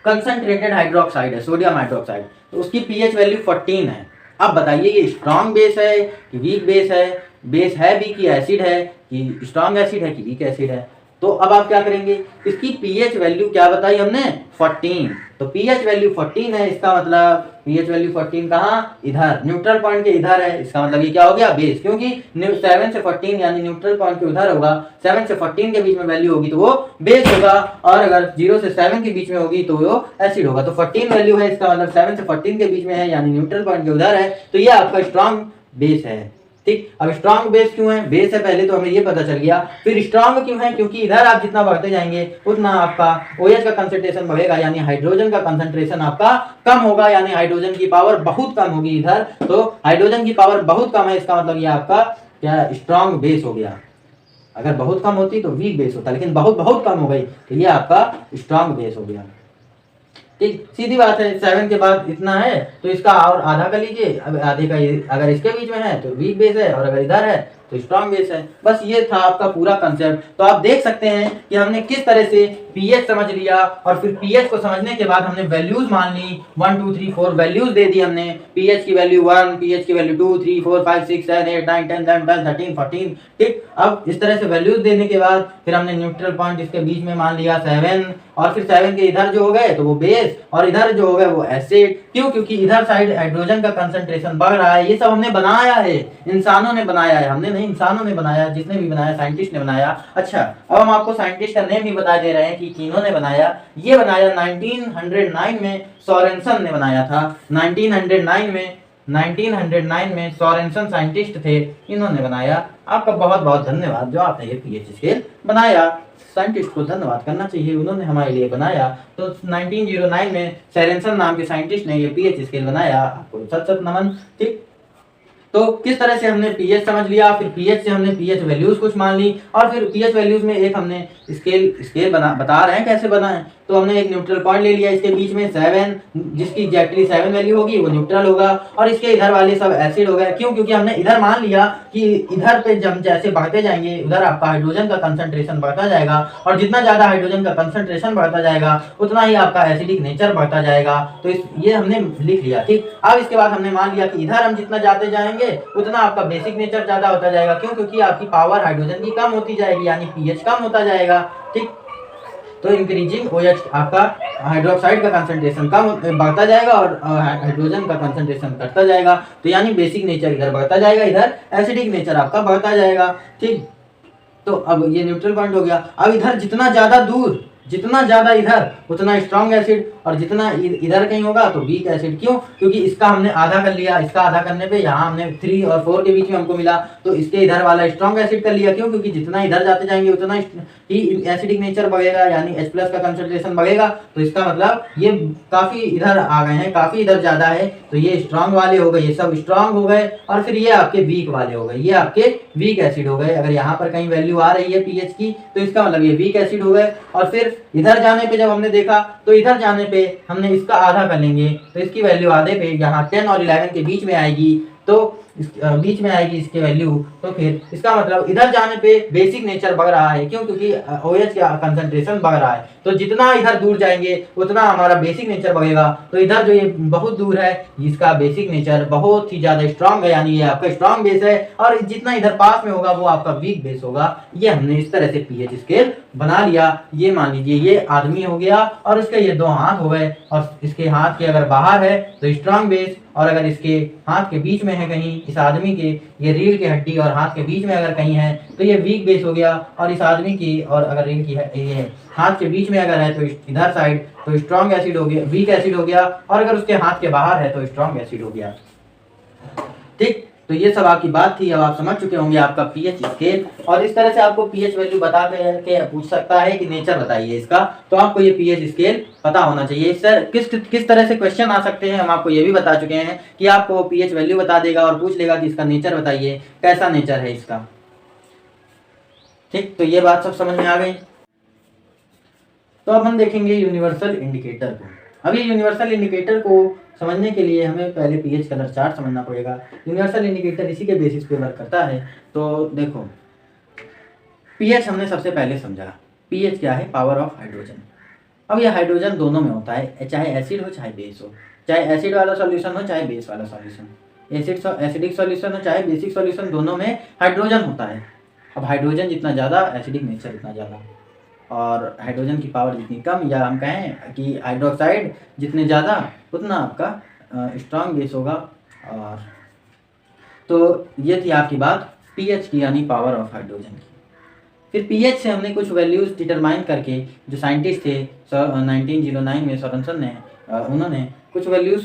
कंसंट्रेटेड हाइड्रोक्साइड है सोडियम हाइड्रोक्साइड, तो उसकी पीएच वैल्यू 14 है। अब बताइए ये स्ट्रांग बेस है कि वीक बेस है? बेस है भी कि एसिड है, कि स्ट्रांग एसिड है कि वीक एसिड है? तो अब आप क्या करेंगे, इसकी पीएच वैल्यू क्या बताई हमने? 14। तो पीएच वैल्यू 14 है, इसका मतलब पीएच वैल्यू 14 कहाँ? इधर न्यूट्रल पॉइंट के इधर है। इसका मतलब ये क्या हो गया? बेस, क्योंकि 7 से 14 यानी न्यूट्रल पॉइंट के उधर होगा, 7 से 14 के बीच में वैल्यू होगी तो वो बेस होगा, और अगर 0 से 7 के बीच में होगी तो वो एसिड होगा। तो 14 वैल्यू है, इसका मतलब 7 से 14 के बीच में है, यानी न्यूट्रल पॉइंट के उधर है, तो ये आपका स्ट्रांग बेस है। ठीक, अब स्ट्रांग बेस क्यों है? बेस है पहले तो हमें ये पता चल गया। फिर स्ट्रांग क्यों है? क्योंकि इधर आप जितना बढ़ते जाएंगे उतना आपका OH का कंसंट्रेशन बढ़ेगा, यानी हाइड्रोजन का कंसंट्रेशन आपका कम होगा, यानी हाइड्रोजन की पावर बहुत कम होगी इधर। तो हाइड्रोजन की पावर बहुत कम है, इसका मतलब ये आपका क्या? स्ट्रांग बेस हो गया। अगर बहुत कम होती तो वीक बेस होता, लेकिन बहुत बहुत कम हो गई तो ये आपका स्ट्रांग बेस हो गया। ठीक, सीधी बात है। 7 के बाद इतना है तो इसका और आधा कर लीजिए। अब आधे का अगर इसके बीच में है तो वीक बेस है, और अगर इधर है तो स्ट्रांग बेस है। बस ये था आपका पूरा कंसेप्ट। तो आप देख सकते हैं कि हमने किस तरह से पीएच समझ लिया, और फिर पीएच को समझने के बाद हमने वैल्यूज मान ली, 1 2 3 4 वैल्यूज दे दी हमने। पीएच की वैल्यू 1, पीएच की वैल्यू 2 3 4 5 6 7 8 9 10 11 12 13 14। ठीक, अब इस तरह से वैल्यूज देने के बाद फिर हमने न्यूट्रल पॉइंट इसके बीच में मान लिया 7, और फिर 7 के इधर जो हो गए तो वो बेस, और इधर जो हो गए वो एसिड। क्यों? क्योंकि इधर साइड हाइड्रोजन का कंसंट्रेशन बढ़ रहा है। ये सब हमने बनाया है, इंसानों ने बनाया है, हमने नहीं, इंसानों ने बनाया, जिसने भी बनाया साइंटिस्ट ने बनाया। अच्छा, अब हम आपको साइंटिस्ट का नेम भी बता दे रहे हैं कि किन्होंने बनाया। ये बनाया 1909 में सोरेनसन ने बनाया था। 1909 में सोरेनसन साइंटिस्ट थे, इन्होंने बनाया। आपका बहुत बहुत धन्यवाद जो आपने ये पीएच स्केल बनाया। साइंटिस्ट को धन्यवाद करना चाहिए, उन्होंने हमारे लिए बनाया। तो 1909 में सोरेनसन नाम के साइंटिस्ट ने ये पीएच स्केल बनाया। आपको सत सत नमन। ठीक, तो किस तरह से हमने पीएच समझ लिया, फिर पीएच से हमने पीएच वैल्यूज कुछ मान ली, और फिर पीएच वैल्यूज में एक हमने स्केल बता रहे हैं कैसे बनाएं। तो हमने एक न्यूट्रल पॉइंट ले लिया, इसके बीच में 7, जिसकी एग्जैक्टली 7 वैल्यू होगी वो न्यूट्रल होगा, और इसके इधर वाले सब एसिड हो गए। क्यों? क्योंकि हमने इधर मान लिया कि इधर पे जब जैसे बढ़ते जाएंगे उधर आपका हाइड्रोजन का कंसंट्रेशन बढ़ता जाएगा, और जितना ज्यादा हाइड्रोजन का कंसंट्रेशन बढ़ता जाएगा उतना ही आपका एसिडिक नेचर बढ़ता जाएगा। तो ये हमने लिख लिया। ठीक, अब इसके बाद हमने मान लिया कि इधर हम जितना जाते जाएंगे उतना आपका बेसिक नेचर ज्यादा होता जाएगा। क्यों? क्योंकि आपकी पावर हाइड्रोजन की कम होती जाएगी, यानी पीएच कम होता जाएगा। ठीक, तो इंक्रीजिंग OH आपका हाइड्रोक्साइड का कंसंट्रेशन कम बढ़ता जाएगा, और हाइड्रोजन का कंसंट्रेशन घटता जाएगा। तो यानी बेसिक नेचर इधर बढ़ता जाएगा, इधर एसिडिक नेचर आपका बढ़ता जाएगा। ठीक, तो अब ये न्यूट्रल पॉइंट हो गया। अब इधर जितना ज्यादा दूर, जितना ज्यादा इधर उतना स्ट्रांग एसिड, और जितना इधर कहीं होगा तो वीक एसिड। क्यों? क्योंकि इसका हमने आधा कर लिया, इसका आधा करने पे यहाँ हमने 3 और 4 के बीच में हमको मिला, तो इसके इधर वाला स्ट्रांग एसिड कर लिया। क्यों? क्योंकि जितना इधर जाते जाएंगे उतना ही एसिडिक नेचर बढ़ेगा, यानी H+ का कंसंट्रेशन बढ़ेगा। तो इसका मतलब ये काफी इधर आ गए हैं, काफी इधर ज्यादा है, तो ये स्ट्रांग वाले हो गए, ये सब स्ट्रांग हो गए, और फिर ये आपके वीक वाले हो गए, ये आपके वीक एसिड हो गए। अगर यहाँ पर कहीं वैल्यू आ रही है पीएच की तो इसका मतलब ये वीक एसिड हो गए। और फिर इधर जाने पे जब हमने देखा तो इधर जाने पे हमने इसका आधा कर लेंगे, तो इसकी वैल्यू आधे पे यहाँ 10 और 11 के बीच में आएगी, तो बीच में आएगी इसकी वैल्यू। तो फिर इसका मतलब इधर जाने पे बेसिक नेचर बढ़ रहा है। क्यों? क्योंकि OH का कंसंट्रेशन बढ़ रहा है, तो जितना इधर दूर जाएंगे उतना हमारा बेसिक नेचर बढ़ेगा। तो इधर जो ये बहुत दूर है इसका बेसिक नेचर बहुत ही ज्यादा स्ट्रांग है, यानी ये आपका स्ट्रांग बेस है, और जितना इधर पास में होगा वो आपका वीक बेस होगा। ये हमने इस तरह से पीएच स्केल बना लिया। ये मान लीजिए ये आदमी हो गया, और इसके ये 2 हाथ हो गए, और इसके हाथ के अगर बाहर है तो स्ट्रांग बेस, और अगर इसके हाथ के बीच में है कहीं, इस आदमी के ये रीढ़ की हड्डी और हाथ के बीच में अगर कहीं है तो ये वीक बेस हो गया, और इस आदमी की और अगर रीढ़ की ये हाथ के बीच में अगर है तो इधर साइड तो स्ट्रॉन्ग एसिड हो गया, वीक एसिड हो गया, और अगर उसके हाथ के बाहर है तो स्ट्रॉन्ग एसिड हो गया। ठीक, तो ये सब आपकी बात थी। अब आप समझ चुके होंगे आपका पीएच स्केल, और इस तरह से आपको पीएच वैल्यू बता के पूछ सकता है कि नेचर बताइए इसका, तो आपको ये पीएच स्केल पता होना चाहिए। सर किस तरह से क्वेश्चन आ सकते हैं हम आपको ये भी बता चुके हैं कि आपको पीएच वैल्यू बता देगा और पूछ लेगा कि इसका नेचर बताइए, कैसा नेचर है इसका। ठीक, तो ये बात सब समझ में आ गई। तो अब हम देखेंगे यूनिवर्सल इंडिकेटर को। अब ये यूनिवर्सल इंडिकेटर को समझने के लिए हमें पहले पीएच कलर चार्ट समझना पड़ेगा। यूनिवर्सल इंडिकेटर इसी के बेसिस पे वर्क करता है। तो देखो, पीएच हमने सबसे पहले समझा। पीएच क्या है? Power of hydrogen. अब ये हाइड्रोजन दोनों में होता है, चाहे एसिड हो चाहे बेस हो, चाहे एसिड वाला सॉल्यूशन हो चाहे बेस वाला सॉल्यूशन, एसिडिक सॉल्यूशन हो चाहे बेसिक सॉल्यूशन, दोनों में हाइड्रोजन होता है। अब हाइड्रोजन जितना ज़्यादा, एसिडिक नेचर उतना ज़्यादा, और हाइड्रोजन की पावर जितनी कम, या हम कहें कि हाइड्रोक्साइड जितने ज़्यादा उतना आपका स्ट्रॉन्ग बेस होगा। और तो ये थी आपकी बात पीएच की, यानी पावर ऑफ हाइड्रोजन की। फिर पीएच से हमने कुछ वैल्यूज डिटरमाइन करके, जो साइंटिस्ट थे 1909 में सोरेनसन ने, उन्होंने कुछ वैल्यूज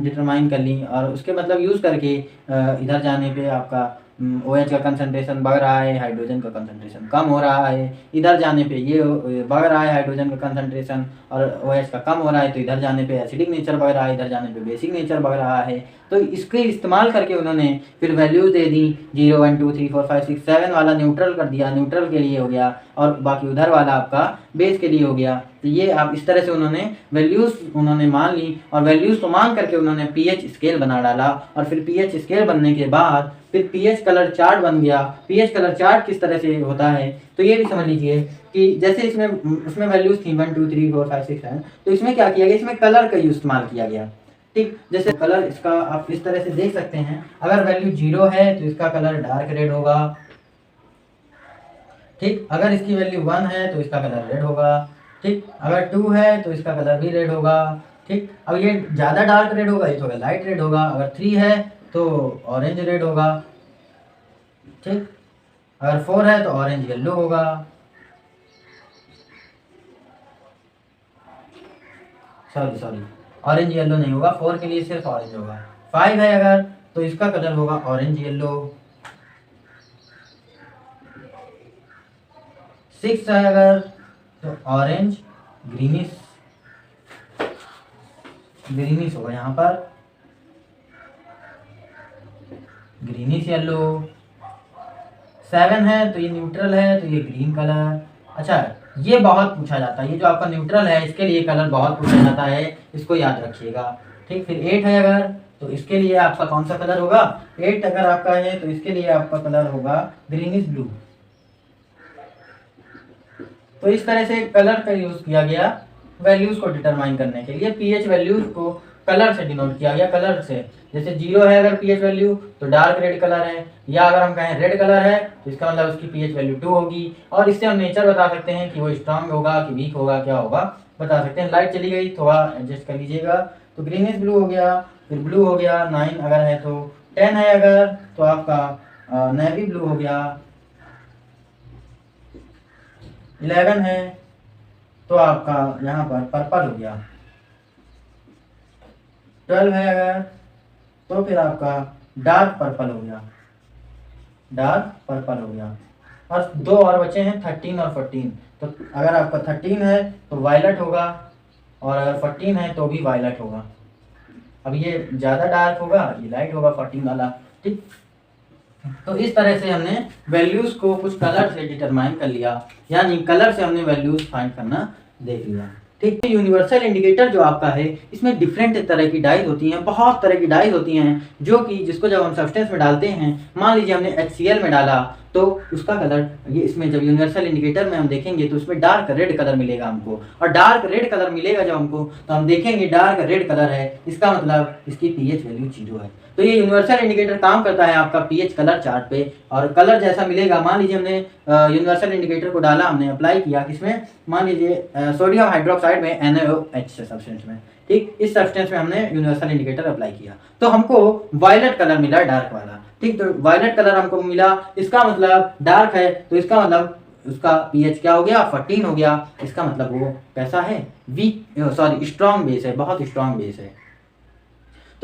डिटरमाइन कर ली, और उसके मतलब यूज़ करके इधर जाने पे आपका OH का कंसंट्रेशन बढ़ रहा है, हाइड्रोजन का कंसंट्रेशन कम हो रहा है, इधर जाने पे ये बढ़ रहा है हाइड्रोजन का कंसंट्रेशन और OH का कम हो रहा है, तो इधर जाने पे एसिडिक नेचर बढ़ रहा है, इधर जाने पे बेसिक नेचर बढ़ रहा है। तो इसके इस्तेमाल करके उन्होंने फिर वैल्यूज दे दी, 0 1 2 3 4 5 6 7 वाला न्यूट्रल कर दिया, न्यूट्रल के लिए हो गया, और बाकी उधर वाला आपका बेस के लिए हो गया। तो ये आप इस तरह से उन्होंने वैल्यूज उन्होंने मान ली, और वैल्यूज को मान करके उन्होंने पीएच स्केल बना डाला, और फिर पीएच स्केल बनने के बाद फिर पीएच कलर चार्ट बन गया। पीएच कलर चार्ट किस तरह से होता है तो ये भी समझ लीजिए कि जैसे उसमें वैल्यूज थी 1 2 3 4 5 6 7, तो इसमें क्या किया गया, इसमें कलर का इस्तेमाल किया गया। ठीक, जैसे कलर इसका आप इस तरह से देख सकते हैं, अगर वैल्यू 0 है तो इसका कलर डार्क रेड होगा। ठीक, अगर इसकी वैल्यू 1 है तो इसका कलर रेड होगा। ठीक, अगर 2 है तो इसका कलर भी रेड होगा। ठीक, अब ये ज़्यादा डार्क रेड होगा, ये थोड़ा लाइट रेड होगा। अगर 3 है तो ऑरेंज रेड होगा। ठीक, अगर 4 है तो ऑरेंज येलो होगा। सॉरी ऑरेंज येलो नहीं होगा, 4 के लिए सिर्फ ऑरेंज होगा। 5 है अगर तो इसका कलर होगा ऑरेंज येलो। 6 है अगर तो ऑरेंज ग्रीनिश होगा, यहाँ पर ग्रीनिश येलो। 7 है तो ये न्यूट्रल है तो ये ग्रीन कलर। अच्छा, ये बहुत पूछा जाता है, ये जो आपका न्यूट्रल है इसके लिए कलर बहुत पूछा जाता है, इसको याद रखिएगा। ठीक, फिर 8 है अगर तो इसके लिए आपका कौन सा कलर होगा, 8 अगर आपका है तो इसके लिए आपका कलर होगा ग्रीनिश ब्लू। तो इस तरह से कलर का यूज किया गया वैल्यूज को डिटरमाइन करने के लिए। पीएच वैल्यूज को कलर से डिनोट किया गया, कलर से। जैसे 0 है अगर पीएच वैल्यू तो डार्क रेड कलर है, या अगर हम कहें रेड कलर है तो इसका मतलब उसकी पीएच वैल्यू 2 होगी। और इससे हम नेचर बता सकते हैं कि वो स्ट्रांग होगा कि वीक होगा, क्या होगा बता सकते हैं। लाइट चली गई, थोड़ा एडजस्ट कर लीजिएगा। तो ग्रीनिश ब्लू हो गया, फिर ब्लू हो गया, 9 अगर है तो, 10 है अगर तो आपका नेवी ब्लू हो गया, 11 है तो आपका यहाँ पर पर्पल हो गया, 12 है अगर तो फिर आपका डार्क पर्पल हो गया, और 2 और बचे हैं 13 और 14। तो अगर आपका 13 है तो वायलेट होगा, और अगर 14 है तो भी वायलेट होगा। अब ये ज़्यादा डार्क होगा, ये लाइट होगा 14 वाला। ठीक, तो इस तरह से हमने वैल्यूज को कुछ कलर से डिटरमाइन कर लिया, यानी कलर से हमने वैल्यूज फाइंड करना देख लिया। ठीक है, यूनिवर्सल इंडिकेटर जो आपका है इसमें डिफरेंट तरह की डाइज होती हैं, बहुत तरह की डाइज होती हैं, जो कि जिसको जब हम सब्सटेंस में डालते हैं, मान लीजिए हमने HCl में डाला तो उसका कलर, ये इसमें जब यूनिवर्सल इंडिकेटर में हम देखेंगे तो उसमें डार्क रेड कलर मिलेगा हमको, और डार्क रेड कलर मिलेगा जब हमको, तो हम देखेंगे डार्क रेड कलर है, इसका मतलब इसकी पीएच वैल्यू 0 है। तो ये यूनिवर्सल इंडिकेटर काम करता है आपका पीएच कलर चार्ट पे, और कलर जैसा मिलेगा, मान लीजिए हमने यूनिवर्सल इंडिकेटर को डाला, हमने अप्लाई किया किसमें, मान लीजिए सोडियम हाइड्रोक्साइड में NaOH सब्सटेंस में, ठीक, इस सब्सटेंस में हमने यूनिवर्सल इंडिकेटर अप्लाई किया, तो हमको वायलेट कलर मिला डार्क वाला, ठीक। तो वायलेट कलर हमको मिला, इसका मतलब डार्क है, तो इसका मतलब उसका पीएच क्या हो गया, 14 हो गया। इसका मतलब वो कैसा है, स्ट्रॉन्ग बेस है, बहुत स्ट्रॉन्ग बेस है।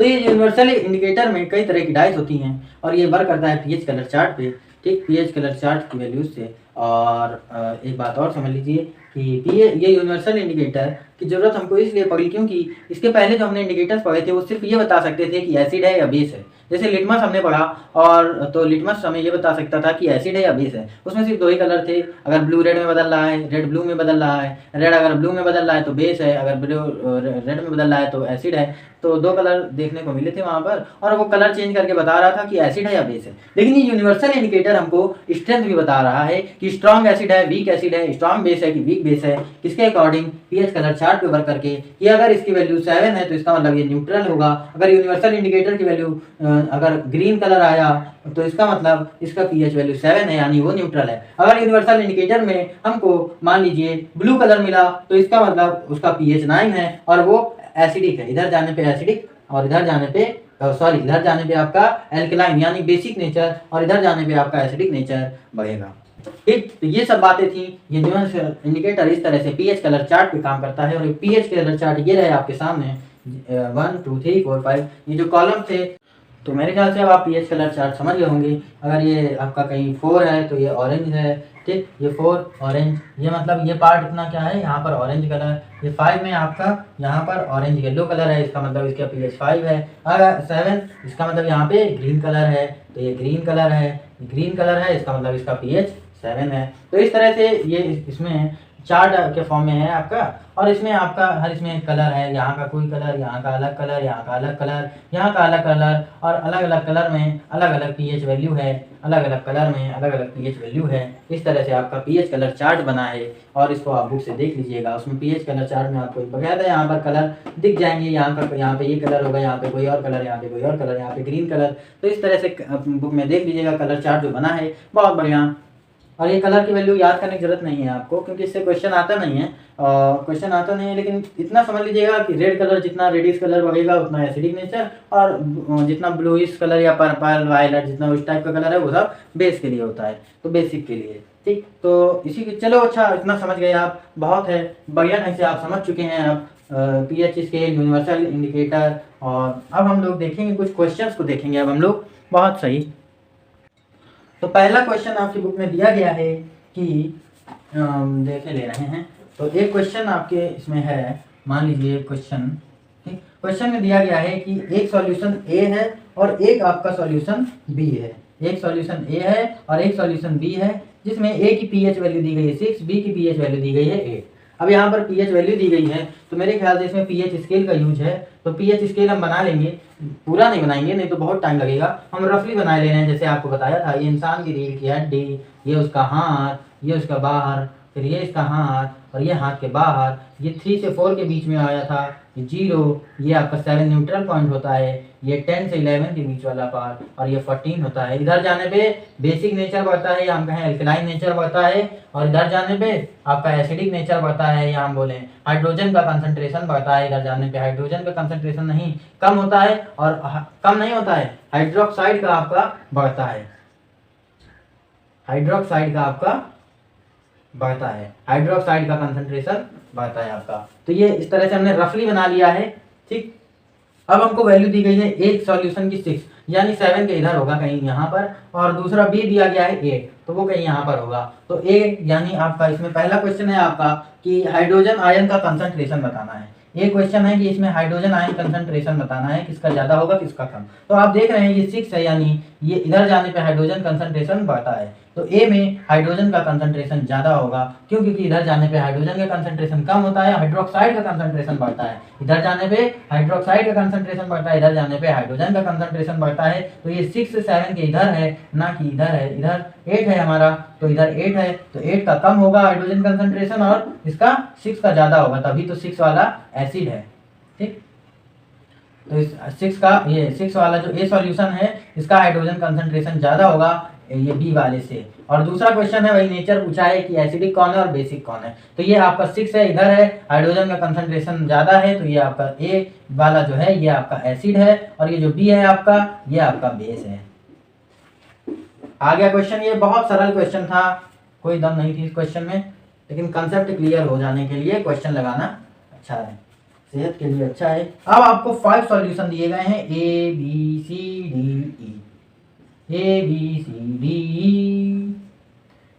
तो ये यूनिवर्सल इंडिकेटर में कई तरह की डाइस होती हैं, और ये वर्क करता है पीएच कलर चार्ट पे, ठीक, पीएच कलर चार्ट की वैल्यूज से। और एक बात और समझ लीजिए कि ये यूनिवर्सल इंडिकेटर की जरूरत हमको इसलिए पड़ी क्योंकि इसके पहले जो हमने इंडिकेटर्स पढ़े थे वो सिर्फ ये बता सकते थे कि एसिड है या बेस है। जैसे लिटमस हमने पढ़ा, और तो लिटमस हमें ये बता सकता था कि एसिड है या बेस है, उसमें सिर्फ 2 ही कलर थे, अगर ब्लू रेड में बदल रहा है, रेड ब्लू में बदल रहा है, रेड अगर ब्लू में बदल रहा है तो बेस है, अगर ब्लू रेड में बदल रहा है तो एसिड है। तो 2 कलर देखने को मिले थे वहाँ पर, और वो कलर चेंज करके बता रहा था कि एसिड है या बेस है। लेकिन ये यूनिवर्सल इंडिकेटर हमको स्ट्रेंथ भी बता रहा है कि स्ट्रॉन्ग एसिड है, वीक एसिड है, स्ट्रॉन्ग बेस है कि वीक बेस है, किसके अकॉर्डिंग, पीएच कलर चार्ट पे वर्क करके, कि अगर इसकी वैल्यू 7 है तो इसका मतलब ये न्यूट्रल होगा। अगर यूनिवर्सल इंडिकेटर की वैल्यू अगर ग्रीन कलर आया तो इसका मतलब इसका पीएच वैल्यू 7 है, यानी वो न्यूट्रल है। अगर यूनिवर्सल इंडिकेटर में हमको मान लीजिए ब्लू कलर मिला तो इसका मतलब उसका पीएच 9 है और वो एसिडिक है, इधर जाने पे एसिडिक और इधर जाने पे इधर जाने पे आपका एल्कलाइन यानी बेसिक नेचर, और इधर जाने पे आपका एसिडिक नेचर बढ़ेगा, ठीक। तो ये सब बातें थी। ये यूनिवर्सल इंडिकेटर इस तरह से पीएच कलर चार्ट पे काम करता है, और ये पीएच कलर चार्ट ये रहे आपके सामने 1 2 3 4 5 ये जो कॉलम थे। तो मेरे ख्याल से अब आप पीएच कलर चार्ट समझ गए होंगे। अगर ये आपका कहीं 4 है तो ये ऑरेंज है, ठीक, ये 4 ऑरेंज, ये मतलब ये पार्ट इतना क्या है, यहाँ पर ऑरेंज कलर। ये 5 में आपका यहाँ पर ऑरेंज येलो कलर है, इसका मतलब इसका पीएच 5 है। अगर 7 इसका मतलब यहाँ पे ग्रीन कलर है, तो ये ग्रीन कलर है, ग्रीन कलर है, इसका मतलब इसका पीएच 7 है। तो इस तरह से ये इसमें चार्ट के फॉर्म में है आपका, और इसमें आपका हर इसमें कलर है, यहाँ का कोई कलर, यहाँ का अलग कलर, यहाँ का अलग कलर, यहाँ का अलग कलर, और अलग अलग कलर में अलग अलग पीएच वैल्यू है, अलग अलग कलर में अलग अलग पीएच वैल्यू है। इस तरह से आपका पीएच कलर चार्ट बना है, और इसको आप बुक से देख लीजिएगा। उसमें पीएच कलर चार्ट में आपको बकायदा यहाँ पर कलर दिख जाएंगे, यहाँ पे ये कलर होगा, यहाँ पे कोई और कलर, यहाँ पे कोई और कलर, यहाँ पे ग्रीन कलर। तो इस तरह से बुक में देख लीजिएगा कलर चार्ट जो बना है, बहुत बढ़िया। और ये कलर की वैल्यू याद करने की जरूरत नहीं है आपको, क्योंकि इससे क्वेश्चन आता नहीं है, क्वेश्चन आता नहीं है। लेकिन इतना समझ लीजिएगा कि रेड कलर जितना रेडिश कलर बढ़ेगा उतना एसिडिक नेचर, और जितना ब्लूइश कलर या पर्पल वायलेट जितना उस टाइप का कलर है वो सब बेस के लिए होता है, तो बेसिक के लिए, ठीक। तो इसी के चलो अच्छा, इतना समझ गए आप, बहुत है, बढ़िया ढंग से आप समझ चुके हैं आप पीएच स्केल, यूनिवर्सल इंडिकेटर। और अब हम लोग देखेंगे कुछ क्वेश्चंस को देखेंगे अब हम लोग, बहुत सही। तो पहला क्वेश्चन आपकी बुक में दिया गया है कि देखे ले रहे हैं। तो एक क्वेश्चन आपके इसमें है, मान लीजिए क्वेश्चन, ठीक, क्वेश्चन में दिया गया है कि एक सॉल्यूशन ए है और एक आपका सॉल्यूशन बी है। एक सॉल्यूशन ए है और एक सॉल्यूशन बी है, जिसमें ए की पीएच वैल्यू दी गई है 6, बी की पीएच वैल्यू दी गई है 8। अब यहाँ पर पीएच वैल्यू दी गई है, तो मेरे ख्याल से इसमें पीएच स्केल का यूज है। तो पीएच स्केल हम बना लेंगे, पूरा नहीं बनाएंगे, नहीं तो बहुत टाइम लगेगा। हम रफली बना ले रहे हैं, जैसे आपको बताया था, ये इंसान की रीढ़ की हड्डी, ये उसका हाथ, ये उसका बाहर, फिर ये इसका हाथ, और ये हाथ के बाहर, ये 3 से 4 के बीच में आया था, ये 0, ये आपका 7 न्यूट्रल पॉइंट होता है, ये 10 से 11 के बीच वाला पार्ट, और ये 14 होता है। इधर जाने पे बेसिक नेचर बढ़ता है, या हम कहें एल्कलाइन नेचर बढ़ता है, और इधर जाने पे आपका एसिडिक नेचर बढ़ता है, या हम बोले हाइड्रोजन का कंसंट्रेशन बढ़ता है। इधर जाने पे हाइड्रोजन का कंसंट्रेशन नहीं कम होता है, और कम नहीं होता है, हाइड्रोक्साइड का आपका बढ़ता है, हाइड्रोक्साइड का आपका बढ़ता है, हाइड्रोक्साइड का कंसंट्रेशन बढ़ता है आपका। तो ये इस तरह से हमने रफली बना लिया है, ठीक। अब हमको वैल्यू दी गई है एक सॉल्यूशन की 6, यानी 7 के इधर होगा कहीं यहाँ पर, और दूसरा बी दिया गया है 8, तो वो कहीं यहाँ पर होगा। तो ए यानी आपका इसमें पहला क्वेश्चन है आपका कि हाइड्रोजन आयन का कंसंट्रेशन बताना है। ये क्वेश्चन है कि इसमें हाइड्रोजन आयन कंसंट्रेशन बताना है, किसका ज्यादा होगा किसका कम। तो आप देख रहे हैं ये 6 है, यानी ये इधर जाने पे हाइड्रोजन कंसंट्रेशन बढ़ता है। तो ए में हाइड्रोजन का कंसंट्रेशन ज़्यादा होगा, क्यों? क्योंकि इधर जाने पे हाइड्रोजन का कंसंट्रेशन कम होता है, हाइड्रोक्साइड का कंसंट्रेशन बढ़ता है। इधर जाने पे हाइड्रोक्साइड का कंसंट्रेशन बढ़ता है, इधर जाने पे हाइड्रोजन का कंसंट्रेशन बढ़ता है। तो ये 6 7 के इधर है, ना कि इधर है। इधर 8 है हमारा, तो इधर 8 है, तो 8 का कम होगा हाइड्रोजन कंसंट्रेशन और इसका 6 का ज़्यादा होगा, तभी तो 6 वाला एसिड है। ठीक, तो इस 6 वाला जो ए सॉल्यूशन है, इसका हाइड्रोजन कंसंट्रेशन ज़्यादा होगा ये बी वाले से। और दूसरा क्वेश्चन है वही नेचर पूछा है कि एसिडिक कौन है और बेसिक कौन है। तो ये आपका 6 है, इधर है, हाइड्रोजन का कंसंट्रेशन ज़्यादा है, तो ये आपका ए वाला जो है ये आपका एसिड है, और ये जो बी है आपका, ये आपका बेस है। आ गया क्वेश्चन। ये बहुत सरल क्वेश्चन था, कोई दम नहीं थी इस क्वेश्चन में, लेकिन कंसेप्ट क्लियर हो जाने के लिए क्वेश्चन लगाना अच्छा है, सेहत के लिए अच्छा है। अब आपको 5 सॉल्यूशन दिए गए हैं, A B C D E, A B C D E.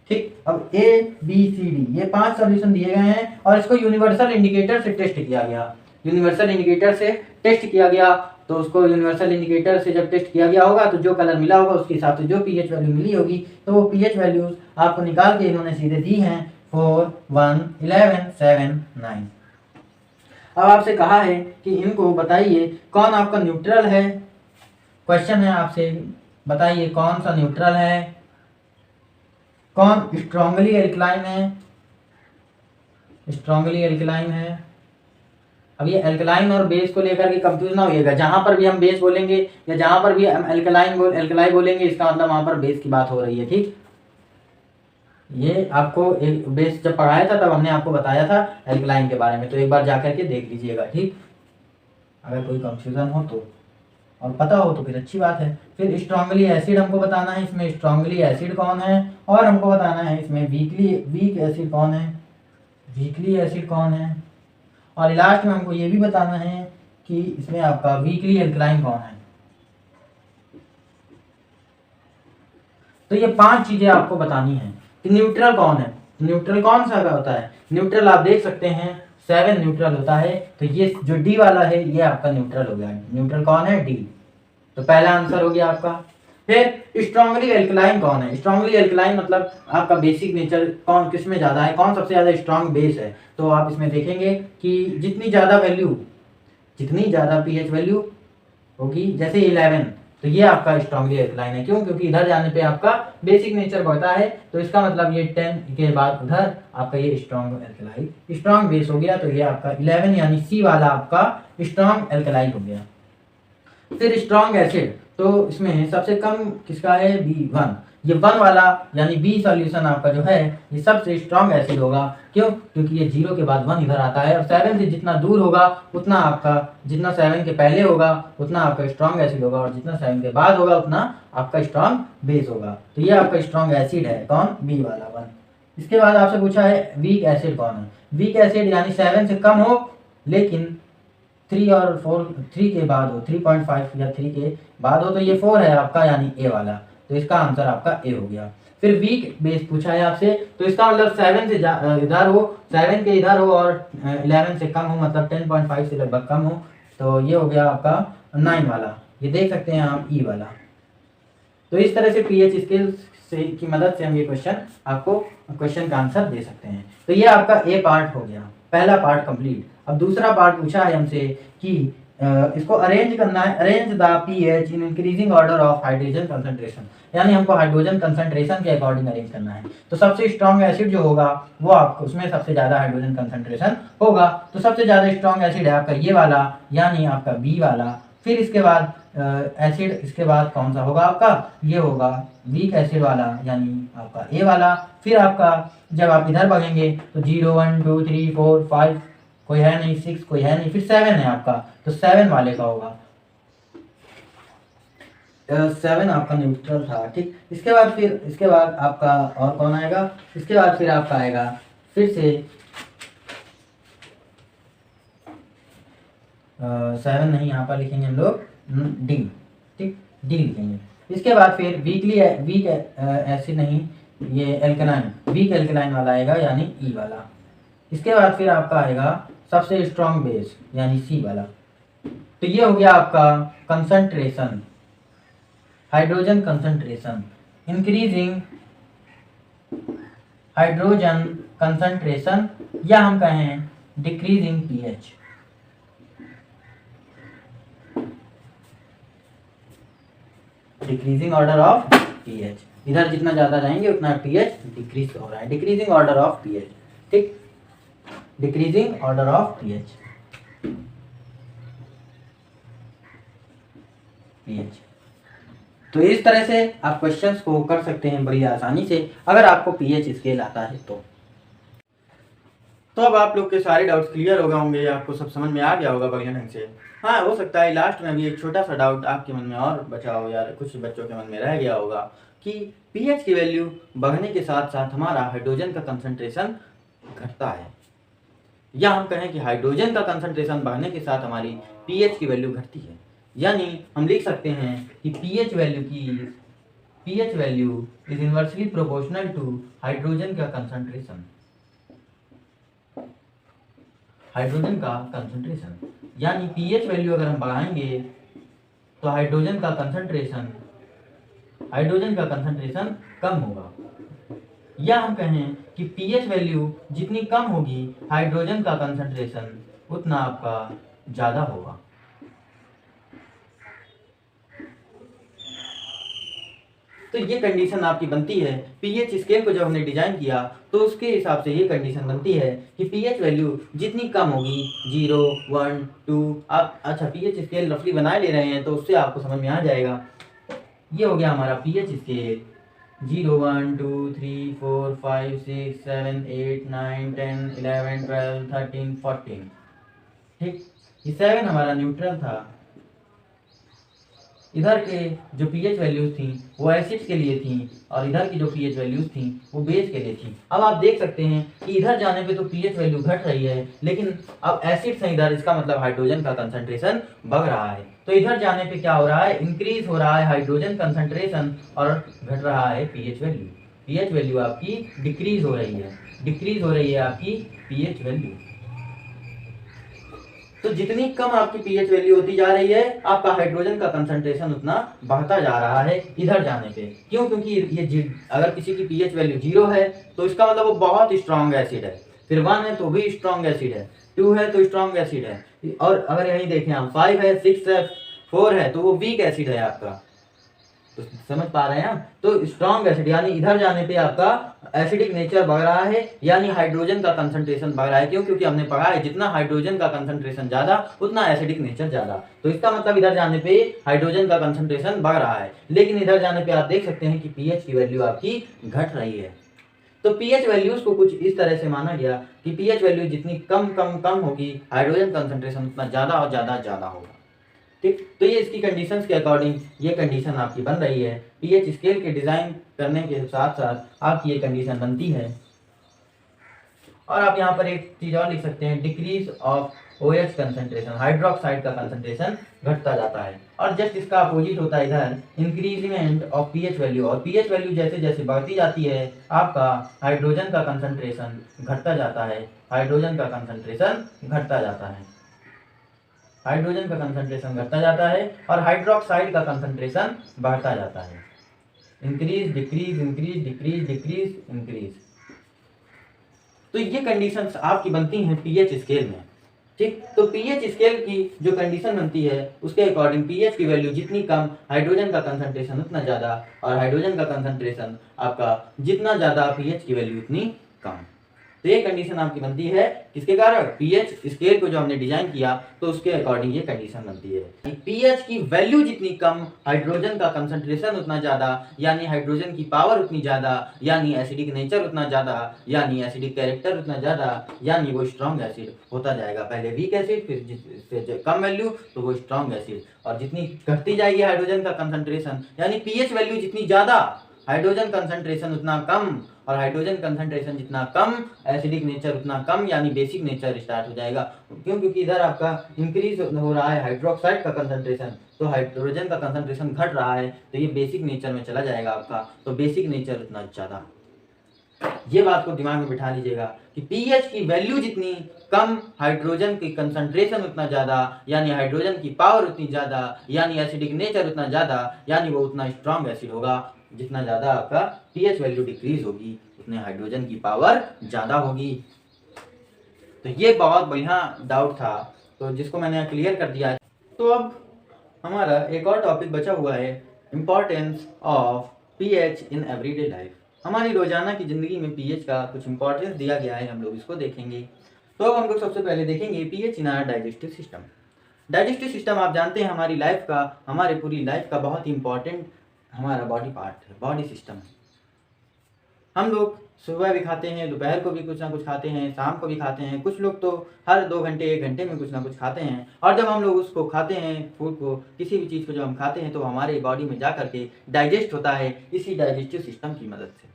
ठीक, अब ए बी सी डी ये 5 सॉल्यूशन दिए गए हैं, और इसको यूनिवर्सल इंडिकेटर से टेस्ट किया गया। यूनिवर्सल इंडिकेटर से टेस्ट किया गया, तो उसको यूनिवर्सल इंडिकेटर से जब टेस्ट किया गया होगा, तो जो कलर मिला होगा उसके हिसाब से जो पीएच वैल्यू मिली होगी, तो वो पीएच वैल्यूज आपको निकाल के इन्होंने सीधे दी हैं 4 1 11 7 9। अब आपसे कहा है कि इनको बताइए कौन आपका न्यूट्रल है। क्वेश्चन है आपसे, बताइए कौन सा न्यूट्रल है, कौन स्ट्रांगली एल्कलाइन है, स्ट्रांगली एल्कलाइन है। अब ये एल्कलाइन और बेस को लेकर के कंफ्यूज ना होइएगा, जहां पर भी हम बेस बोलेंगे या जहां पर भी हम एल्कलाई बोलेंगे, इसका मतलब वहां पर बेस की बात हो रही है। ठीक, ये आपको एक बेस जब पढ़ाया था तब हमने आपको बताया था एल्कलाइन के बारे में, तो एक बार जाकर के देख लीजिएगा। ठीक, अगर कोई कंफ्यूजन हो तो, और पता हो तो फिर अच्छी बात है। फिर स्ट्रांगली एसिड हमको बताना है, इसमें स्ट्रांगली एसिड कौन है, और हमको बताना है इसमें वीक एसिड कौन है, वीकली एसिड कौन है, और लास्ट में हमको ये भी बताना है कि इसमें आपका वीकली एल्कलाइन कौन है। तो ये 5 चीजें आपको बतानी है कि न्यूट्रल कौन है। न्यूट्रल कौन सा होता है? न्यूट्रल आप देख सकते हैं 7 न्यूट्रल होता है, तो ये जो डी वाला है ये आपका न्यूट्रल हो गया। न्यूट्रल कौन है? डी। तो पहला आंसर हो गया आपका। फिर स्ट्रांगली एल्कलाइन कौन है? स्ट्रांगली एल्कलाइन मतलब आपका बेसिक नेचर कौन किस में ज़्यादा है, कौन सबसे ज़्यादा स्ट्रांग बेस है। तो आप इसमें देखेंगे कि जितनी ज़्यादा पीएच वैल्यू होगी, जैसे 11, तो ये आपका स्ट्रांगली एल्कलाइन है। क्यों? क्योंकि इधर जाने पे आपका बेसिक नेचर बढ़ता है, तो इसका मतलब ये 10 के बाद उधर आपका ये स्ट्रांग एल्कलाइन, स्ट्रांग बेस हो गया। तो ये आपका 11 यानी सी वाला आपका स्ट्रांग एल्कलाइन हो गया। फिर स्ट्रांग एसिड, तो इसमें सबसे कम किसका है? B1। ये 1 वाला यानी बी सॉल्यूशन आपका जो है ये सबसे स्ट्रांग एसिड होगा। क्यों? क्योंकि ये 0 के बाद 1 इधर आता है, और 7 से जितना दूर होगा उतना आपका, जितना 7 के पहले होगा उतना आपका स्ट्रांग एसिड होगा, और जितना 7 के बाद होगा उतना आपका स्ट्रांग बेस होगा। तो ये आपका स्ट्रांग एसिड है कौन? बी वाला 1। इसके बाद आपसे पूछा है वीक एसिड कौन है। वीक एसिड यानी 7 से कम हो लेकिन 3 और 4, 3 के बाद हो, 3.5 या 3 के बाद हो, तो ये 4 है आपका यानी ए वाला। तो इसका आंसर आपका ए हो गया। फिर वीक बेस पूछा है आपसे, तो इसका मतलब 7 से इधर हो, 7 के इधर हो और 11 से कम हो, मतलब 10.5 से लगभग कम हो, तो ये हो गया आपका 9 वाला। ये देख सकते हैं आप ई वाला। तो इस तरह से पीएच स्केल से की मदद से हम ये क्वेश्चन का आंसर दे सकते हैं। तो ये आपका ए पार्ट हो गया, पहला पार्ट कंप्लीट। अब दूसरा पार्ट पूछा है हमसे कि इसको अरेंज करना है, arrange the pH in increasing order of hydrogen concentration, यानी हमको हाइड्रोजन कंसंट्रेशन के अकॉर्डिंग अरेंज करना है। तो सबसे स्ट्रॉन्ग एसिड जो होगा वो आपको उसमें सबसे ज़्यादा हाइड्रोजन कंसंट्रेशन होगा। तो सबसे ज़्यादा स्ट्रॉन्ग एसिड है आपका ये वाला यानी आपका बी वाला। फिर इसके बाद एसिड, इसके बाद कौन सा होगा आपका? ये होगा वीक एसिड वाला यानी आपका ए वाला। फिर आपका जब आप इधर बढ़ेंगे तो 0 1 2 3 4 5 कोई है नहीं, 6 कोई है नहीं, फिर 7 है आपका, तो 7 वाले का होगा। 7 आपका न्यूट्रल था। ठीक, इसके बाद आपका और कौन आएगा? इसके बाद फिर आपका आएगा फिर से 7 नहीं, यहाँ पर लिखेंगे हम लोग डी। ठीक, डी लिखेंगे। इसके बाद फिर वीक एसिड नहीं, ये एल्कलाइन, वीक एल्कलाइन वाला आएगा यानी ई वाला। इसके बाद फिर आपका आएगा सबसे स्ट्रॉन्ग बेस यानी सी वाला। तो ये हो गया आपका concentration. Hydrogen concentration, increasing hydrogen concentration, या हम कहें decreasing pH. Decreasing order of pH, इधर जितना ज्यादा जाएंगे उतना पीएच डिक्रीज हो रहा है। डिक्रीजिंग ऑर्डर ऑफ पीएच, ठीक, डिक्रीजिंग ऑर्डर ऑफ पीएच। तो इस तरह से आप क्वेश्चंस को कर सकते हैं बड़ी आसानी से, अगर आपको पीएच स्केल आता है तो अब आप लोग के सारे डाउट्स क्लियर हो गए होंगे, आपको सब समझ में आ गया होगा बढ़िया ढंग से। हाँ, हो सकता है लास्ट में भी एक छोटा सा डाउट आपके मन में और बचा हो, या कुछ बच्चों के मन में रह गया होगा कि पीएच की वैल्यू बढ़ने के साथ साथ हमारा हाइड्रोजन का कंसंट्रेशन घटता है, या हम कहें कि हाइड्रोजन का कंसंट्रेशन बढ़ने के साथ हमारी पीएच की वैल्यू घटती है। यानी हम लिख सकते हैं कि pH value is inversely proportional to hydrogen का कंसंट्रेशन। हाइड्रोजन का कंसंट्रेशन, यानी पीएच वैल्यू अगर हम बढ़ाएंगे तो हाइड्रोजन का कंसंट्रेशन कम होगा, या हम कहें कि पीएच वैल्यू जितनी कम होगी हाइड्रोजन का कंसंट्रेशन उतना आपका ज्यादा होगा। तो ये कंडीशन आपकी बनती है। पीएच स्केल को जब हमने डिजाइन किया तो उसके हिसाब से ये कंडीशन बनती है कि पीएच वैल्यू जितनी कम होगी 0, 1, 2, आप अच्छा पीएच स्केल रफली बनाए ले रहे हैं तो उससे आपको समझ में आ जाएगा। ये हो गया हमारा पीएच स्केल 0, 1, 2, 3, 4, 5, 6, 7, 8, 9, 10, 11, 12, 13, 14, ठीक। ये 7 हमारा न्यूट्रल था। इधर के जो पीएच वैल्यूज थी वो एसिड्स के लिए थी, और इधर की जो पीएच वैल्यूज थी वो बेस के लिए थी। अब आप देख सकते हैं कि इधर जाने पे तो पीएच वैल्यू घट रही है, लेकिन अब एसिड्स हैं इधर, इसका मतलब हाइड्रोजन का कंसंट्रेशन बढ़ रहा है। तो इधर जाने पे क्या हो रहा है, इंक्रीज हो रहा है हाइड्रोजन कंसंट्रेशन और घट रहा है पीएच वैल्यू। पीएच वैल्यू आपकी डिक्रीज हो रही है आपकी पीएच वैल्यू। तो जितनी कम आपकी पीएच वैल्यू होती जा रही है आपका हाइड्रोजन का कंसंट्रेशन उतना बढ़ता जा रहा है इधर जाने पे। क्यों? क्योंकि ये अगर किसी की पीएच वैल्यू 0 है तो इसका मतलब वो बहुत स्ट्रांग एसिड है, फिर 1 है तो भी स्ट्रांग एसिड है, 2 है तो स्ट्रांग एसिड है, और अगर यहीं देखें हम 5 है, 6 है, 4 है तो वो वीक एसिड है आपका। तो समझ पा रहे हैं हम? तो स्ट्रॉन्ग एसिड यानी इधर जाने पे आपका एसिडिक नेचर बढ़ रहा है, यानी हाइड्रोजन का कंसंट्रेशन बढ़ रहा है। क्यों? क्योंकि हमने पढ़ा है जितना हाइड्रोजन का कंसंट्रेशन ज्यादा उतना एसिडिक नेचर ज्यादा। तो इसका मतलब इधर जाने पे हाइड्रोजन का कंसंट्रेशन बढ़ रहा है, लेकिन इधर जाने पे आप देख सकते हैं कि पीएच की वैल्यू आपकी घट रही है। तो पीएच वैल्यूज को कुछ इस तरह से माना गया कि पीएच वैल्यू जितनी कम होगी हाइड्रोजन कंसंट्रेशन उतना ज्यादा और ज्यादा होगा, ठीक। तो ये इसकी कंडीशंस के अकॉर्डिंग ये कंडीशन आपकी बन रही है। पीएच स्केल के डिजाइन करने के साथ साथ आपकी ये कंडीशन बनती है। और आप यहाँ पर एक चीज और लिख सकते हैं, decrease of OH concentration, hydroxide का कंसंट्रेशन घटता जाता है। और जस्ट इसका अपोजिट होता है इधर इंक्रीजमेंट ऑफ पीएच वैल्यू, और पीएच वैल्यू जैसे जैसे बढ़ती जाती है आपका हाइड्रोजन का कंसंट्रेशन घटता जाता है, हाइड्रोजन का कंसंट्रेशन घटता जाता है, हाइड्रोजन का कंसंट्रेशन घटता जाता है और हाइड्रोक्साइड का कंसंट्रेशन बढ़ता जाता है। Increase decrease increase decrease decrease increase. तो ये कंडीशंस आपकी बनती हैं पीएच स्केल में, ठीक। तो पीएच स्केल की जो कंडीशन बनती है उसके अकॉर्डिंग पीएच की वैल्यू जितनी कम हाइड्रोजन का कंसंट्रेशन उतना ज्यादा, और हाइड्रोजन का कंसंट्रेशन आपका जितना ज्यादा पीएच की वैल्यू उतनी कम। तो ये कंडीशन आपकी बनती है किसके कारण? पीएच स्केल को जो हमने डिजाइन किया तो उसके अकॉर्डिंग ये कंडीशन बनती है। पीएच की वैल्यू जितनी कम हाइड्रोजन का कंसंट्रेशन उतना ज्यादा, यानी हाइड्रोजन की पावर उतनी ज्यादा, यानी एसिडिक नेचर उतना ज्यादा, यानी एसिडिक कैरेक्टर उतना ज्यादा, यानी वो स्ट्रॉन्ग एसिड होता जाएगा। पहले वीक एसिड, फिर कम वैल्यू तो वो स्ट्रॉन्ग एसिड। और जितनी घटती जाएगी हाइड्रोजन का कंसंट्रेशन, यानी पीएच वैल्यू जितनी ज्यादा हाइड्रोजन कंसंट्रेशन उतना कम, और हाइड्रोजन कंसंट्रेशन जितना कम एसिडिक नेचर उतना कम, यानी बेसिक नेचर स्टार्ट हो जाएगा। क्यों? क्योंकि इधर आपका इंक्रीज हो रहा है हाइड्रोक्साइड का कंसंट्रेशन, तो हाइड्रोजन का कंसंट्रेशन घट रहा है तो ये बेसिक नेचर में चला जाएगा आपका, तो बेसिक नेचर उतना ज्यादा। ये बात को दिमाग में बिठा लीजिएगा कि पीएच की वैल्यू जितनी कम, हाइड्रोजन की कंसंट्रेशन उतना ज़्यादा, यानी हाइड्रोजन की पावर उतनी ज़्यादा, यानी एसिडिक नेचर उतना ज़्यादा, यानी वो उतना स्ट्रांग एसिड होगा। जितना ज़्यादा आपका पीएच वैल्यू डिक्रीज होगी उतने हाइड्रोजन की पावर ज़्यादा होगी। तो ये बहुत बढ़िया डाउट था, तो जिसको मैंने क्लियर कर दिया। तो अब हमारा एक और टॉपिक बचा हुआ है, importance of pH in everyday life. हमारी रोजाना की ज़िंदगी में पीएच का कुछ इंपॉर्टेंस दिया गया है, हम लोग इसको देखेंगे। तो अब हम लोग सबसे पहले देखेंगे pH in our digestive system. Digestive system आप जानते हैं हमारी लाइफ का, हमारे पूरी लाइफ का बहुत ही इंपॉर्टेंट हमारा बॉडी पार्ट है, बॉडी सिस्टम है। हम लोग सुबह भी खाते हैं, दोपहर को भी कुछ ना कुछ खाते हैं, शाम को भी खाते हैं, कुछ लोग तो हर 2 घंटे 1 घंटे में कुछ ना कुछ खाते हैं। और जब हम लोग उसको खाते हैं, फूड को, किसी भी चीज़ को जब हम खाते हैं तो हमारे बॉडी में जा करके डाइजेस्ट होता है इसी डाइजेस्टिव सिस्टम की मदद से।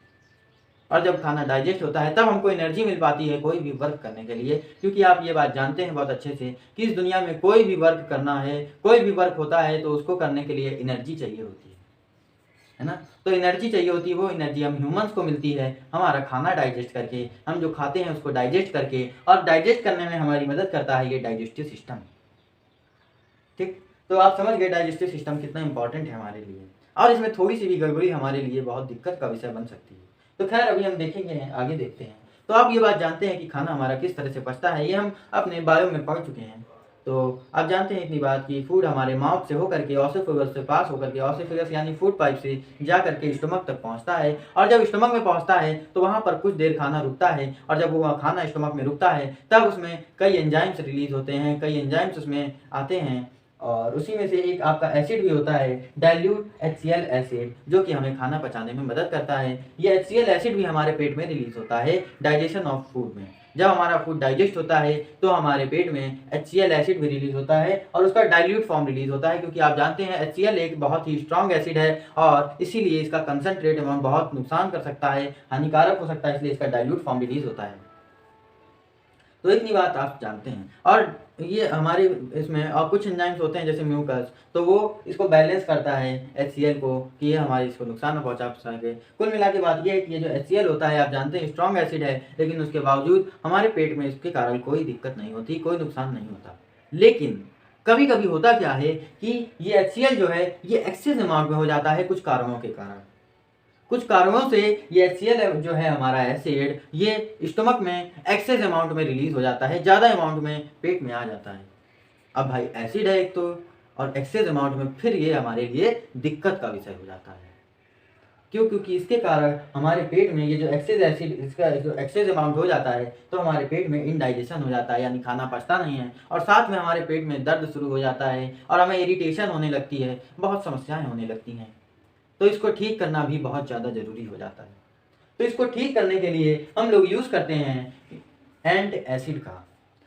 और जब खाना डाइजेस्ट होता है तब हमको एनर्जी मिल पाती है कोई भी वर्क करने के लिए, क्योंकि आप ये बात जानते हैं बहुत अच्छे से कि इस दुनिया में कोई भी वर्क करना है, कोई भी वर्क होता है तो उसको करने के लिए एनर्जी चाहिए होती है ना। तो एनर्जी चाहिए होती है, वो एनर्जी हम ह्यूमंस को मिलती है हमारा खाना डाइजेस्ट करके, हम जो खाते हैं उसको डाइजेस्ट करके, और डाइजेस्ट करने में हमारी मदद करता है ये डाइजेस्टिव सिस्टम। ठीक, तो आप समझ गए डाइजेस्टिव सिस्टम कितना इंपॉर्टेंट है हमारे लिए, और इसमें थोड़ी सी भी गड़बड़ी हमारे लिए बहुत दिक्कत का विषय बन सकती है। तो खैर अभी हम देखेंगे, आगे देखते हैं। तो आप ये बात जानते हैं कि खाना हमारा किस तरह से पचता है, ये हम अपने बायो में पढ़ चुके हैं। तो आप जानते हैं इतनी बात कि फूड हमारे माउथ से होकर के ऑसोफेगस से पास होकर के, ऑसोफेगस यानी फूड पाइप से जा करके स्टमक तक पहुंचता है, और जब स्टमक में पहुंचता है तो वहां पर कुछ देर खाना रुकता है, और जब वो खाना स्टमक में रुकता है तब उसमें कई एंजाइम्स रिलीज होते हैं, कई एंजाइम्स उसमें आते हैं, और उसी में से एक आपका एसिड भी होता है, डाइल्यूट HCl एसिड, जो कि हमें खाना पचाने में मदद करता है। ये HCl एसिड भी हमारे पेट में रिलीज होता है डाइजेशन ऑफ फूड में। जब हमारा फूड डाइजेस्ट होता है तो हमारे पेट में HCl एसिड भी रिलीज होता है, और उसका डाइल्यूट फॉर्म रिलीज होता है, क्योंकि आप जानते हैं HCl एक बहुत ही स्ट्रॉन्ग एसिड है, और इसीलिए इसका कंसनट्रेट अमाउंट बहुत नुकसान कर सकता है, हानिकारक हो सकता है, इसलिए इसका डाइल्यूट फॉर्म रिलीज होता है। तो इतनी बात आप जानते हैं। और ये हमारे इसमें और कुछ एंजाइम्स होते हैं जैसे म्यूकस, तो वो इसको बैलेंस करता है HCl को, कि ये हमारे इसको नुकसान न पहुंचा सके। कुल मिला के बात ये है कि ये जो HCl होता है, आप जानते हैं स्ट्रॉन्ग एसिड है, लेकिन उसके बावजूद हमारे पेट में इसके कारण कोई दिक्कत नहीं होती, कोई नुकसान नहीं होता। लेकिन कभी कभी होता क्या है कि ये HCl जो है ये एक्सेस अमाउंट में हो जाता है कुछ कारणों के कारण। कुछ कारणों से ये HCl जो है हमारा एसिड, ये स्टमक में एक्सेस अमाउंट में रिलीज हो जाता है, ज़्यादा अमाउंट में पेट में आ जाता है। अब भाई एसिड है एक तो, और एक्सेस अमाउंट में, फिर ये हमारे लिए दिक्कत का विषय हो जाता है। क्यों? क्योंकि इसके कारण हमारे पेट में ये जो एक्सेस एसिड, इसका जो एक्सेस अमाउंट हो जाता है तो हमारे पेट में इनडाइजेशन हो जाता है, यानी खाना पचता नहीं है, और साथ में हमारे पेट में दर्द शुरू हो जाता है, और हमें इरिटेशन होने लगती है, बहुत समस्याएं होने लगती हैं। तो इसको ठीक करना भी बहुत ज़्यादा ज़रूरी हो जाता है। तो इसको ठीक करने के लिए हम लोग यूज़ करते हैं एंट एसिड का।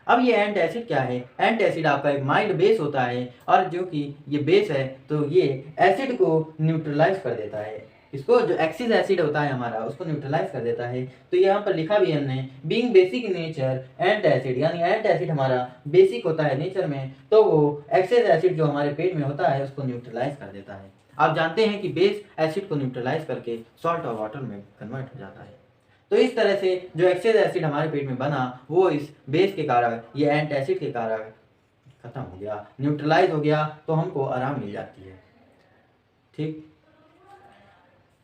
अब ये एंट एसिड क्या है? एंट एसिड आपका एक माइल्ड बेस होता है, और जो कि ये बेस है तो ये एसिड को न्यूट्रलाइज कर देता है। इसको जो एक्सिस एसिड होता है हमारा उसको न्यूट्रलाइज कर देता है। तो यहाँ पर लिखा भी है हमने, being basic in nature ant acid, यानी एंट एसिड हमारा बेसिक होता है नेचर में, तो वो एक्सिस एसिड जो हमारे पेट में होता है उसको न्यूट्रलाइज कर देता है। आप जानते हैं कि बेस एसिड को न्यूट्रलाइज करके सॉल्ट और वाटर में कन्वर्ट हो जाता है। तो इस तरह से जो एक्सेस एसिड हमारे पेट में बना वो इस बेस के कारण, ये एंट एसिड के कारण खत्म हो गया, न्यूट्रलाइज हो गया, तो हमको आराम मिल जाती है। ठीक,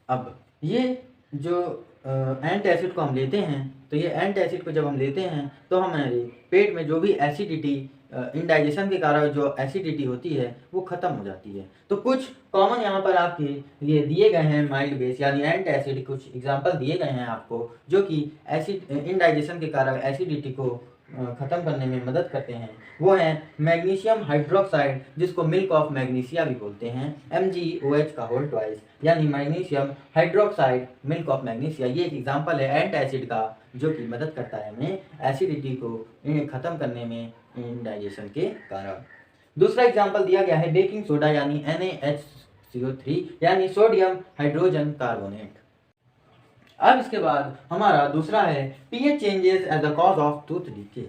अब ये जो एंट एसिड को हम लेते हैं, तो ये एंट एसिड को जब हम लेते हैं तो हमारे पेट में जो भी एसिडिटी, इनडाइजेशन के कारण जो एसिडिटी होती है वो खत्म हो जाती है। तो कुछ कॉमन यहाँ पर आपके लिए दिए गए हैं माइल्ड बेस यानी एंट एसिड, कुछ एग्जांपल दिए गए हैं आपको, जो कि एसिड इनडाइजेशन के कारण एसिडिटी को ख़त्म करने में मदद करते हैं। वो हैं मैग्नीशियम हाइड्रोक्साइड, जिसको मिल्क ऑफ मैग्नीशिया भी बोलते हैं, MgOH का होल ट्वाइस, यानी magnesium hydroxide milk of magnesia. ये एक एग्जांपल है एंट एसिड का, जो कि मदद करता है हमें एसिडिटी को ख़त्म करने में इनडाइजेशन के कारण। दूसरा एग्जांपल दिया गया है बेकिंग सोडा यानी NaHCO3 यानी सोडियम हाइड्रोजन कार्बोनेट। अब इसके बाद हमारा दूसरा है pH changes as the cause of tooth decay.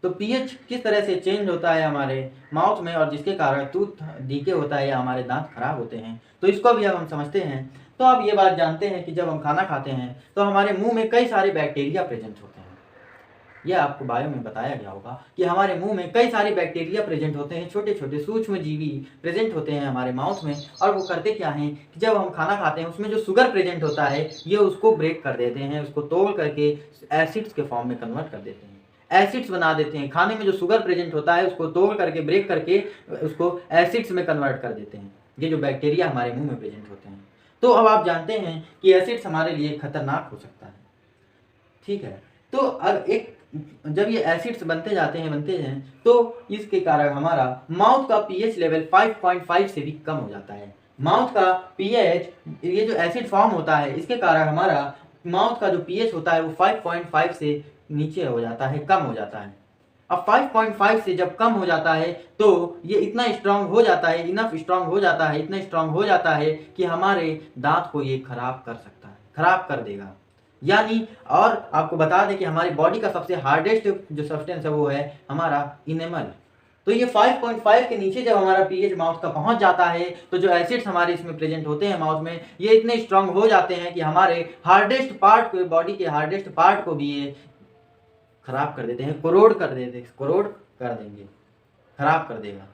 तो पीएच किस तरह से चेंज होता है हमारे माउथ में, और जिसके कारण टूथ डीके होता है या हमारे दांत खराब होते हैं, तो इसको भी अब हम समझते हैं। तो आप ये बात जानते हैं कि जब हम खाना खाते हैं तो हमारे मुंह में कई सारे बैक्टीरिया प्रेजेंट होते हैं। यह आपको बायो में बताया गया होगा कि हमारे मुंह में कई सारे बैक्टीरिया प्रेजेंट होते हैं, छोटे छोटे सूक्ष्म जीवी प्रेजेंट होते हैं हमारे माउथ में। और वो करते क्या हैं कि जब हम खाना खाते हैं उसमें जो शुगर प्रेजेंट होता है ये उसको ब्रेक कर देते हैं, उसको तोड़ करके एसिड्स के फॉर्म में कन्वर्ट कर देते हैं, एसिड्स बना देते हैं। खाने में जो शुगर प्रेजेंट होता है उसको तोड़ करके ब्रेक करके उसको एसिड्स में कन्वर्ट कर देते हैं, ये जो बैक्टीरिया हमारे मुंह में प्रेजेंट होते हैं। तो अब आप जानते हैं कि एसिड्स हमारे लिए खतरनाक हो सकता है, ठीक है। तो अब एक जब ये एसिड्स बनते हैं तो इसके कारण हमारा माउथ का पीएच लेवल 5.5 से भी कम हो जाता है। माउथ का पीएच, ये जो एसिड फॉर्म होता है इसके कारण हमारा माउथ का जो पीएच होता है वो 5.5 से नीचे हो जाता है, कम हो जाता है। अब 5.5 से जब कम हो जाता है तो ये इतना स्ट्रांग हो जाता है, इतना स्ट्रांग हो जाता है, इतना स्ट्रांग हो जाता है कि हमारे दांत को ये खराब कर सकता है, खराब कर देगा। यानी और आपको बता दें कि हमारी बॉडी का सबसे हार्डेस्ट जो सब्सटेंस है वो है हमारा इनेमल। तो ये 5.5 के नीचे जब हमारा पीएच माउथ का पहुंच जाता है तो जो एसिड्स हमारे इसमें प्रेजेंट होते हैं माउथ में ये इतने स्ट्रांग हो जाते हैं कि हमारे हार्डेस्ट पार्ट को, बॉडी के हार्डेस्ट पार्ट को भी ये खराब कर देते हैं, करोड़ कर देंगे, खराब कर देगा।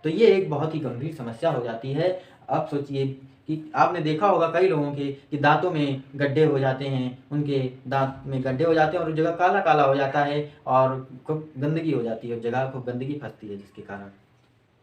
तो ये एक बहुत ही गंभीर समस्या हो जाती है। अब सोचिए कि आपने देखा होगा कई लोगों के कि दांतों में गड्ढे हो जाते हैं, उनके दांत में गड्ढे हो जाते हैं और उस जगह काला काला हो जाता है और खूब गंदगी हो जाती है, उस जगह खूब गंदगी फंसती है जिसके कारण।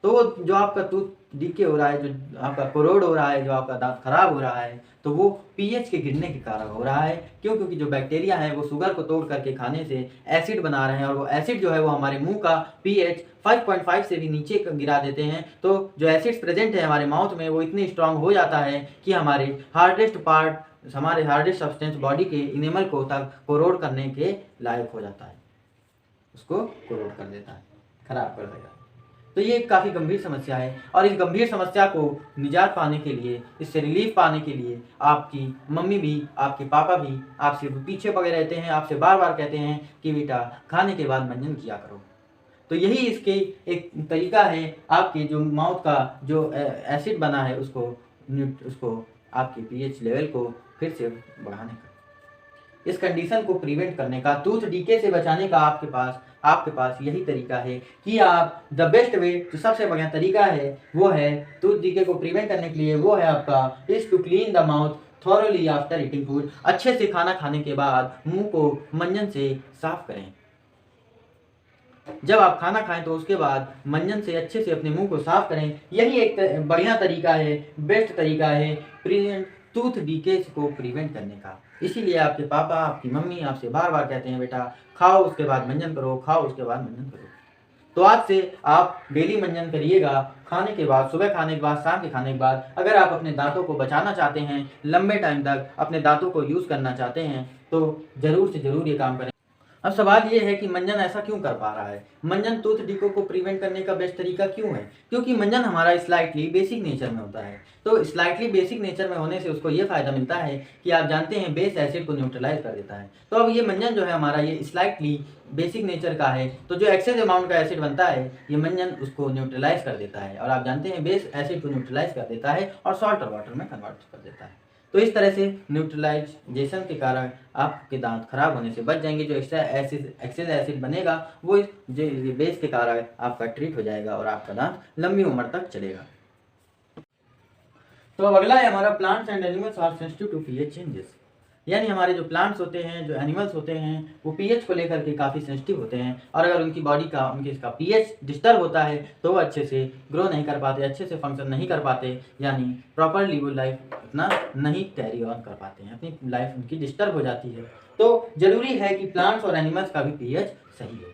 तो जो आपका टूथ डीके हो रहा है, जो आपका करोड़ हो रहा है, जो आपका दांत खराब हो रहा है, तो वो पीएच के गिरने के कारण हो रहा है। क्यों? क्योंकि जो बैक्टीरिया है वो शुगर को तोड़ करके खाने से एसिड बना रहे हैं और वो एसिड जो है वो हमारे मुंह का पीएच 5.5 से भी नीचे गिरा देते हैं। तो जो एसिड्स प्रेजेंट है हमारे माउथ में वो इतनी स्ट्रांग हो जाता है कि हमारे हार्डेस्ट पार्ट, हमारे हार्डेस्ट सब्सटेंस बॉडी के इनेमल को तक कोरोड करने के लायक हो जाता है, उसको कोरोड कर देता है, खराब कर देगा। तो ये काफ़ी गंभीर समस्या है और इस गंभीर समस्या को निजात पाने के लिए, इससे रिलीफ पाने के लिए आपकी मम्मी भी, आपके पापा भी आपसे पीछे पड़े रहते हैं, आपसे बार बार कहते हैं कि बेटा खाने के बाद मंजन किया करो। तो यही इसके एक तरीका है आपके जो माउथ का जो एसिड बना है उसको आपके पीएच लेवल को फिर से बढ़ाने का, इस कंडीशन को प्रिवेंट करने का, टूथ डीके से बचाने का आपके पास यही तरीका है कि आप द बेस्ट वे, जो सबसे बढ़िया तरीका है वो है टूथ डीके को प्रिवेंट करने के लिए, वो है आपका is to clean the mouth thoroughly after eating food. अच्छे से खाना खाने के बाद मुंह को मंजन से साफ करें। जब आप खाना खाएं तो उसके बाद मंजन से अच्छे से अपने मुंह को साफ करें। यही एक बढ़िया तरीका है, बेस्ट तरीका है टूथ डीके को प्रिवेंट करने का। इसीलिए आपके पापा, आपकी मम्मी आपसे बार बार कहते हैं बेटा खाओ उसके बाद मंजन करो, खाओ उसके बाद मंजन करो। तो आज से आप डेली मंजन करिएगा, खाने के बाद, सुबह खाने के बाद, शाम के खाने के बाद। अगर आप अपने दांतों को बचाना चाहते हैं, लंबे टाइम तक अपने दांतों को यूज़ करना चाहते हैं तो ज़रूर से ज़रूर ये काम करें। अब सवाल ये है कि मंजन ऐसा क्यों कर पा रहा है? मंजन टूथ डीके को प्रिवेंट करने का बेस्ट तरीका क्यों है? क्योंकि मंजन हमारा स्लाइटली बेसिक नेचर में होता है। तो स्लाइटली बेसिक नेचर में होने से उसको ये फायदा मिलता है कि आप जानते हैं बेस एसिड को न्यूट्रलाइज कर देता है। तो अब ये मंजन जो है हमारा ये स्लाइटली बेसिक नेचर का है, तो जो एक्सेस अमाउंट का एसिड बनता है ये मंजन उसको न्यूट्रलाइज कर देता है। और आप जानते हैं बेस एसिड को न्यूट्रलाइज कर देता है और सॉल्ट और वाटर में कन्वर्ट कर देता है। तो इस तरह से न्यूट्रलाइजेशन के कारण आपके दांत खराब होने से बच जाएंगे। जो एक्सेस एसिड बनेगा वो बेस के कारण आपका ट्रीट हो जाएगा और आपका दांत लंबी उम्र तक चलेगा। तो अब अगला है हमारा plants and animals are sensitive to pH changes. यानी हमारे जो प्लांट्स होते हैं, जो एनिमल्स होते हैं, वो पीएच को लेकर के काफ़ी सेंसिटिव होते हैं और अगर उनकी बॉडी का, उनके इसका पीएच डिस्टर्ब होता है तो वो अच्छे से ग्रो नहीं कर पाते, अच्छे से फंक्शन नहीं कर पाते, यानी प्रॉपरली वो लाइफ अपना नहीं कैरी ऑन कर पाते हैं, अपनी लाइफ उनकी डिस्टर्ब हो जाती है। तो ज़रूरी है कि प्लांट्स और एनिमल्स का भी पीएच सही हो।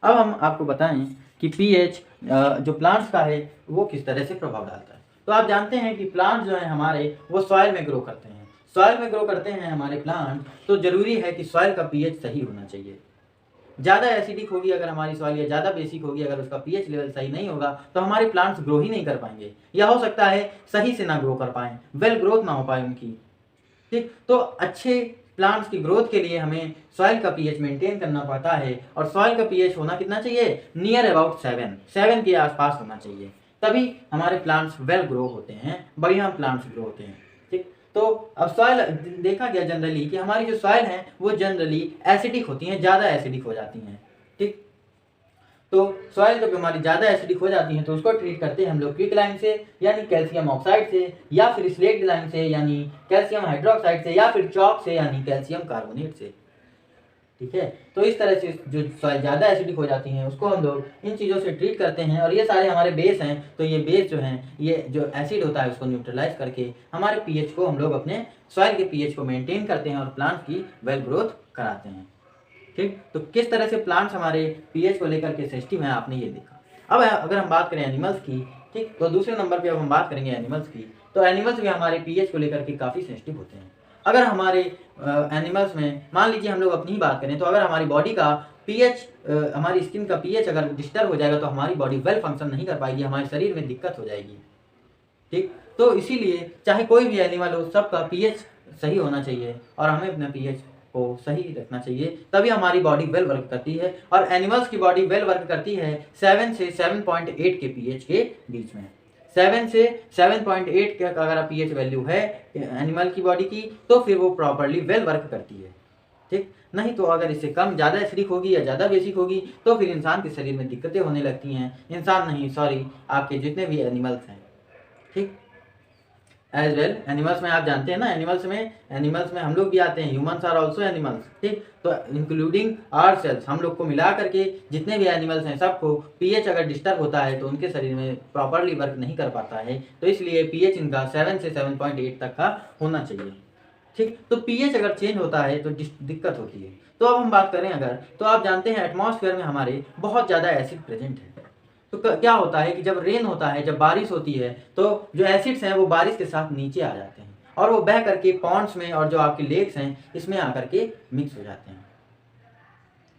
अब हम आपको बताएं कि पीएच जो प्लांट्स का है वो किस तरह से प्रभाव डालता है। तो आप जानते हैं कि प्लांट्स जो है हमारे वो सॉइल में ग्रो करते हैं। सॉइल में ग्रो करते हैं हमारे प्लांट, तो ज़रूरी है कि सॉइल का पीएच सही होना चाहिए। ज़्यादा एसिडिक होगी अगर हमारी सॉइल, या ज़्यादा बेसिक होगी, अगर उसका पीएच लेवल सही नहीं होगा तो हमारे प्लांट्स ग्रो ही नहीं कर पाएंगे, या हो सकता है सही से ना ग्रो कर पाएँ, वेल ग्रोथ ना हो पाए उनकी। ठीक, तो अच्छे प्लांट्स की ग्रोथ के लिए हमें सॉइल का पीएच मेंटेन करना पड़ता है और सॉइल का पीएच होना कितना चाहिए? नियर अबाउट 7 के आसपास होना चाहिए, तभी हमारे प्लांट्स वेल ग्रो होते हैं, बढ़िया प्लांट्स ग्रो होते हैं। तो अब सॉइल देखा गया जनरली कि हमारी जो सॉइल है वो जनरली एसिडिक होती हैं, ज़्यादा एसिडिक हो जाती हैं। ठीक, तो सॉइल जब हमारी ज़्यादा एसिडिक हो जाती हैं तो उसको ट्रीट करते हैं हम लोग क्विकलाइम से यानी कैल्शियम ऑक्साइड से, या फिर स्लेट लाइम से यानी कैल्शियम हाइड्रोक्साइड से, या फिर चॉक से यानी कैल्शियम कार्बोनेट से। ठीक है, तो इस तरह से जो सॉइल ज़्यादा एसिडिक हो जाती हैं उसको हम लोग इन चीज़ों से ट्रीट करते हैं, और ये सारे हमारे बेस हैं। तो ये बेस जो हैं, ये जो एसिड होता है उसको न्यूट्रलाइज करके हमारे पीएच को हम लोग अपने सॉइल के पीएच को मेंटेन करते हैं और प्लांट की वेल ग्रोथ कराते हैं। ठीक, तो किस तरह से प्लांट्स हमारे पीएच को लेकर के सेंसिटिव हैं आपने ये देखा। अब अगर हम बात करें एनिमल्स की, ठीक, तो दूसरे नंबर पे अब हम बात करेंगे एनिमल्स की। तो एनिमल्स भी हमारे पीएच को लेकर के काफ़ी सेंसिटिव होते हैं। अगर हमारे एनिमल्स में मान लीजिए हम लोग अपनी ही बात करें, तो अगर हमारी बॉडी का पीएच, हमारी स्किन का पीएच अगर डिस्टर्ब हो जाएगा तो हमारी बॉडी वेल फंक्शन नहीं कर पाएगी, हमारे शरीर में दिक्कत हो जाएगी। ठीक, तो इसीलिए चाहे कोई भी एनिमल हो, सबका पीएच सही होना चाहिए और हमें अपना पीएच को सही रखना चाहिए, तभी हमारी बॉडी वेल वर्क करती है। और एनिमल्स की बॉडी वेल वर्क करती है 7 से 7.8 के पीएच के बीच में। 7 से 7.8 का अगर पीएच वैल्यू है एनिमल की बॉडी की, तो फिर वो प्रॉपरली वेल वर्क करती है। ठीक, नहीं तो अगर इससे कम, ज़्यादा एसिडिक होगी या ज़्यादा बेसिक होगी तो फिर इंसान के शरीर में दिक्कतें होने लगती हैं। इंसान नहीं, सॉरी, आपके जितने भी एनिमल्स हैं। ठीक, एज वेल एनिमल्स में आप जानते हैं ना, एनिमल्स में हम लोग भी आते हैं, ह्यूमंस आर ऑल्सो एनिमल्स। ठीक, तो इंक्लूडिंग आवर सेल्स, हम लोग को मिला करके जितने भी एनिमल्स हैं सबको पीएच अगर डिस्टर्ब होता है तो उनके शरीर में प्रॉपरली वर्क नहीं कर पाता है। तो इसलिए पीएच इनका 7 से 7.8 तक का होना चाहिए। ठीक, तो पीएच अगर चेंज होता है तो दिक्कत होती है। तो अब हम बात करें अगर, तो आप जानते हैं एटमॉस्फेयर में हमारे बहुत ज़्यादा एसिड प्रेजेंट है। तो क्या होता है कि जब रेन होता है, जब बारिश होती है, तो जो एसिड्स हैं वो बारिश के साथ नीचे आ जाते हैं और वो बह करके पॉन्ड्स में और जो आपके लेक्स हैं इसमें आकर के मिक्स हो जाते हैं।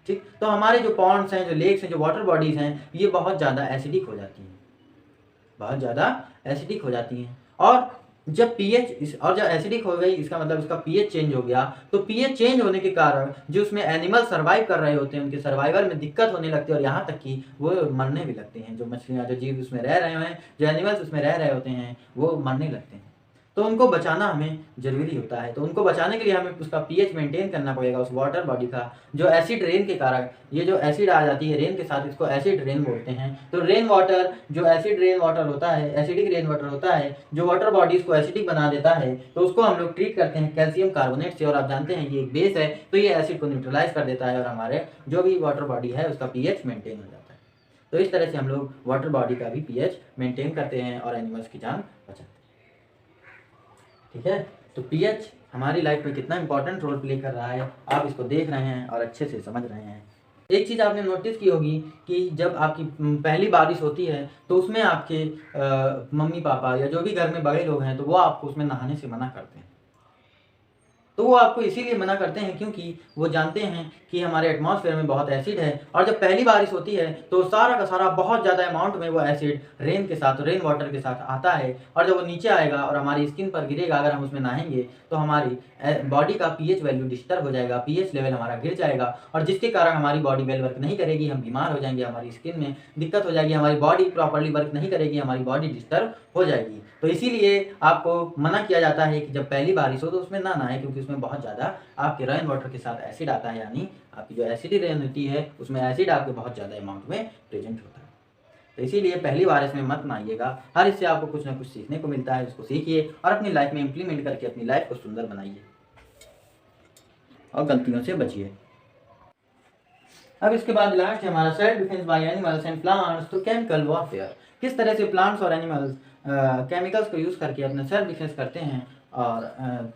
ठीक, तो हमारे जो पॉन्ड्स हैं, जो लेक्स हैं, जो वाटर बॉडीज हैं, ये बहुत ज़्यादा एसिडिक हो जाती हैं, बहुत ज़्यादा एसिडिक हो जाती हैं। और जब पीएच और जब एसिडिक हो गई, इसका मतलब उसका पीएच चेंज हो गया। तो पीएच चेंज होने के कारण जो उसमें एनिमल सर्वाइव कर रहे होते हैं उनके सर्वाइवल में दिक्कत होने लगती है, और यहाँ तक कि वो मरने भी लगते हैं। जो मछलियाँ, जो जीव उसमें रह रहे हैं, जो एनिमल्स उसमें रह रहे होते हैं, वो मरने लगते हैं। तो उनको बचाना हमें ज़रूरी होता है। तो उनको बचाने के लिए हमें उसका पीएच मेंटेन करना पड़ेगा, उस वाटर बॉडी का। जो एसिड रेन के कारण, ये जो एसिड आ जाती है रेन के साथ, इसको एसिड रेन बोलते हैं। तो रेन वाटर, जो एसिड रेन वाटर होता है, एसिडिक रेन वाटर होता है, जो वाटर बॉडीज को एसिडिक बना देता है, तो उसको हम लोग ट्रीट करते हैं कैल्शियम कार्बोनेट से। और आप जानते हैं ये एक बेस है, तो ये एसिड को न्यूट्रलाइज कर देता है और हमारे जो भी वाटर बॉडी है उसका पीएच मेंटेन हो जाता है। तो इस तरह से हम लोग वाटर बॉडी का भी पीएच मेंटेन करते हैं और एनिमल्स की जान बचाते हैं। ठीक है, तो पीएच हमारी लाइफ में कितना इंपॉर्टेंट रोल प्ले कर रहा है, आप इसको देख रहे हैं और अच्छे से समझ रहे हैं। एक चीज़ आपने नोटिस की होगी कि जब आपकी पहली बारिश होती है तो उसमें आपके मम्मी पापा या जो भी घर में बड़े लोग हैं तो वो आपको उसमें नहाने से मना करते हैं। तो वो आपको इसीलिए मना करते हैं क्योंकि वो जानते हैं कि हमारे एटमॉस्फेयर में बहुत एसिड है, और जब पहली बारिश होती है तो सारा का सारा बहुत ज़्यादा अमाउंट में वो एसिड रेन के साथ, रेन वाटर के साथ आता है, और जब वो नीचे आएगा और हमारी स्किन पर गिरेगा, अगर हम उसमें नहाएंगे तो हमारी बॉडी का पीएच वैल्यू डिस्टर्ब हो जाएगा, पीएच लेवल हमारा गिर जाएगा, और जिसके कारण हमारी बॉडी वेल वर्क नहीं करेगी, हम बीमार हो जाएंगे, हमारी स्किन में दिक्कत हो जाएगी, हमारी बॉडी प्रॉपरली वर्क नहीं करेगी, हमारी बॉडी डिस्टर्ब हो जाएगी। तो इसीलिए आपको मना किया जाता है कि जब पहली बारिश हो तो उसमें ना नहाएं, क्योंकि उसमें बहुत ज़्यादा आपके रेन वाटर के साथ एसिड आता है, यानी आपकी जो एसिड रेन होती है उसमें एसिड आपके बहुत ज़्यादा अमाउंट में प्रेजेंट होता है। तो इसीलिए पहली बार इसमें मत नहाइएगा। हर इससे आपको कुछ ना कुछ सीखने को मिलता है, उसको सीखिए और अपनी लाइफ में इम्प्लीमेंट करके अपनी लाइफ को सुंदर बनाइए और गलतियों से बचिए। अब इसके बाद लास्ट है हमारा self defence by animals and plants. तो केमिकल वॉरफेयर, किस तरह से प्लांट्स और एनिमल्स केमिकल्स को यूज़ करके अपना सेल्फ डिफेंस करते हैं और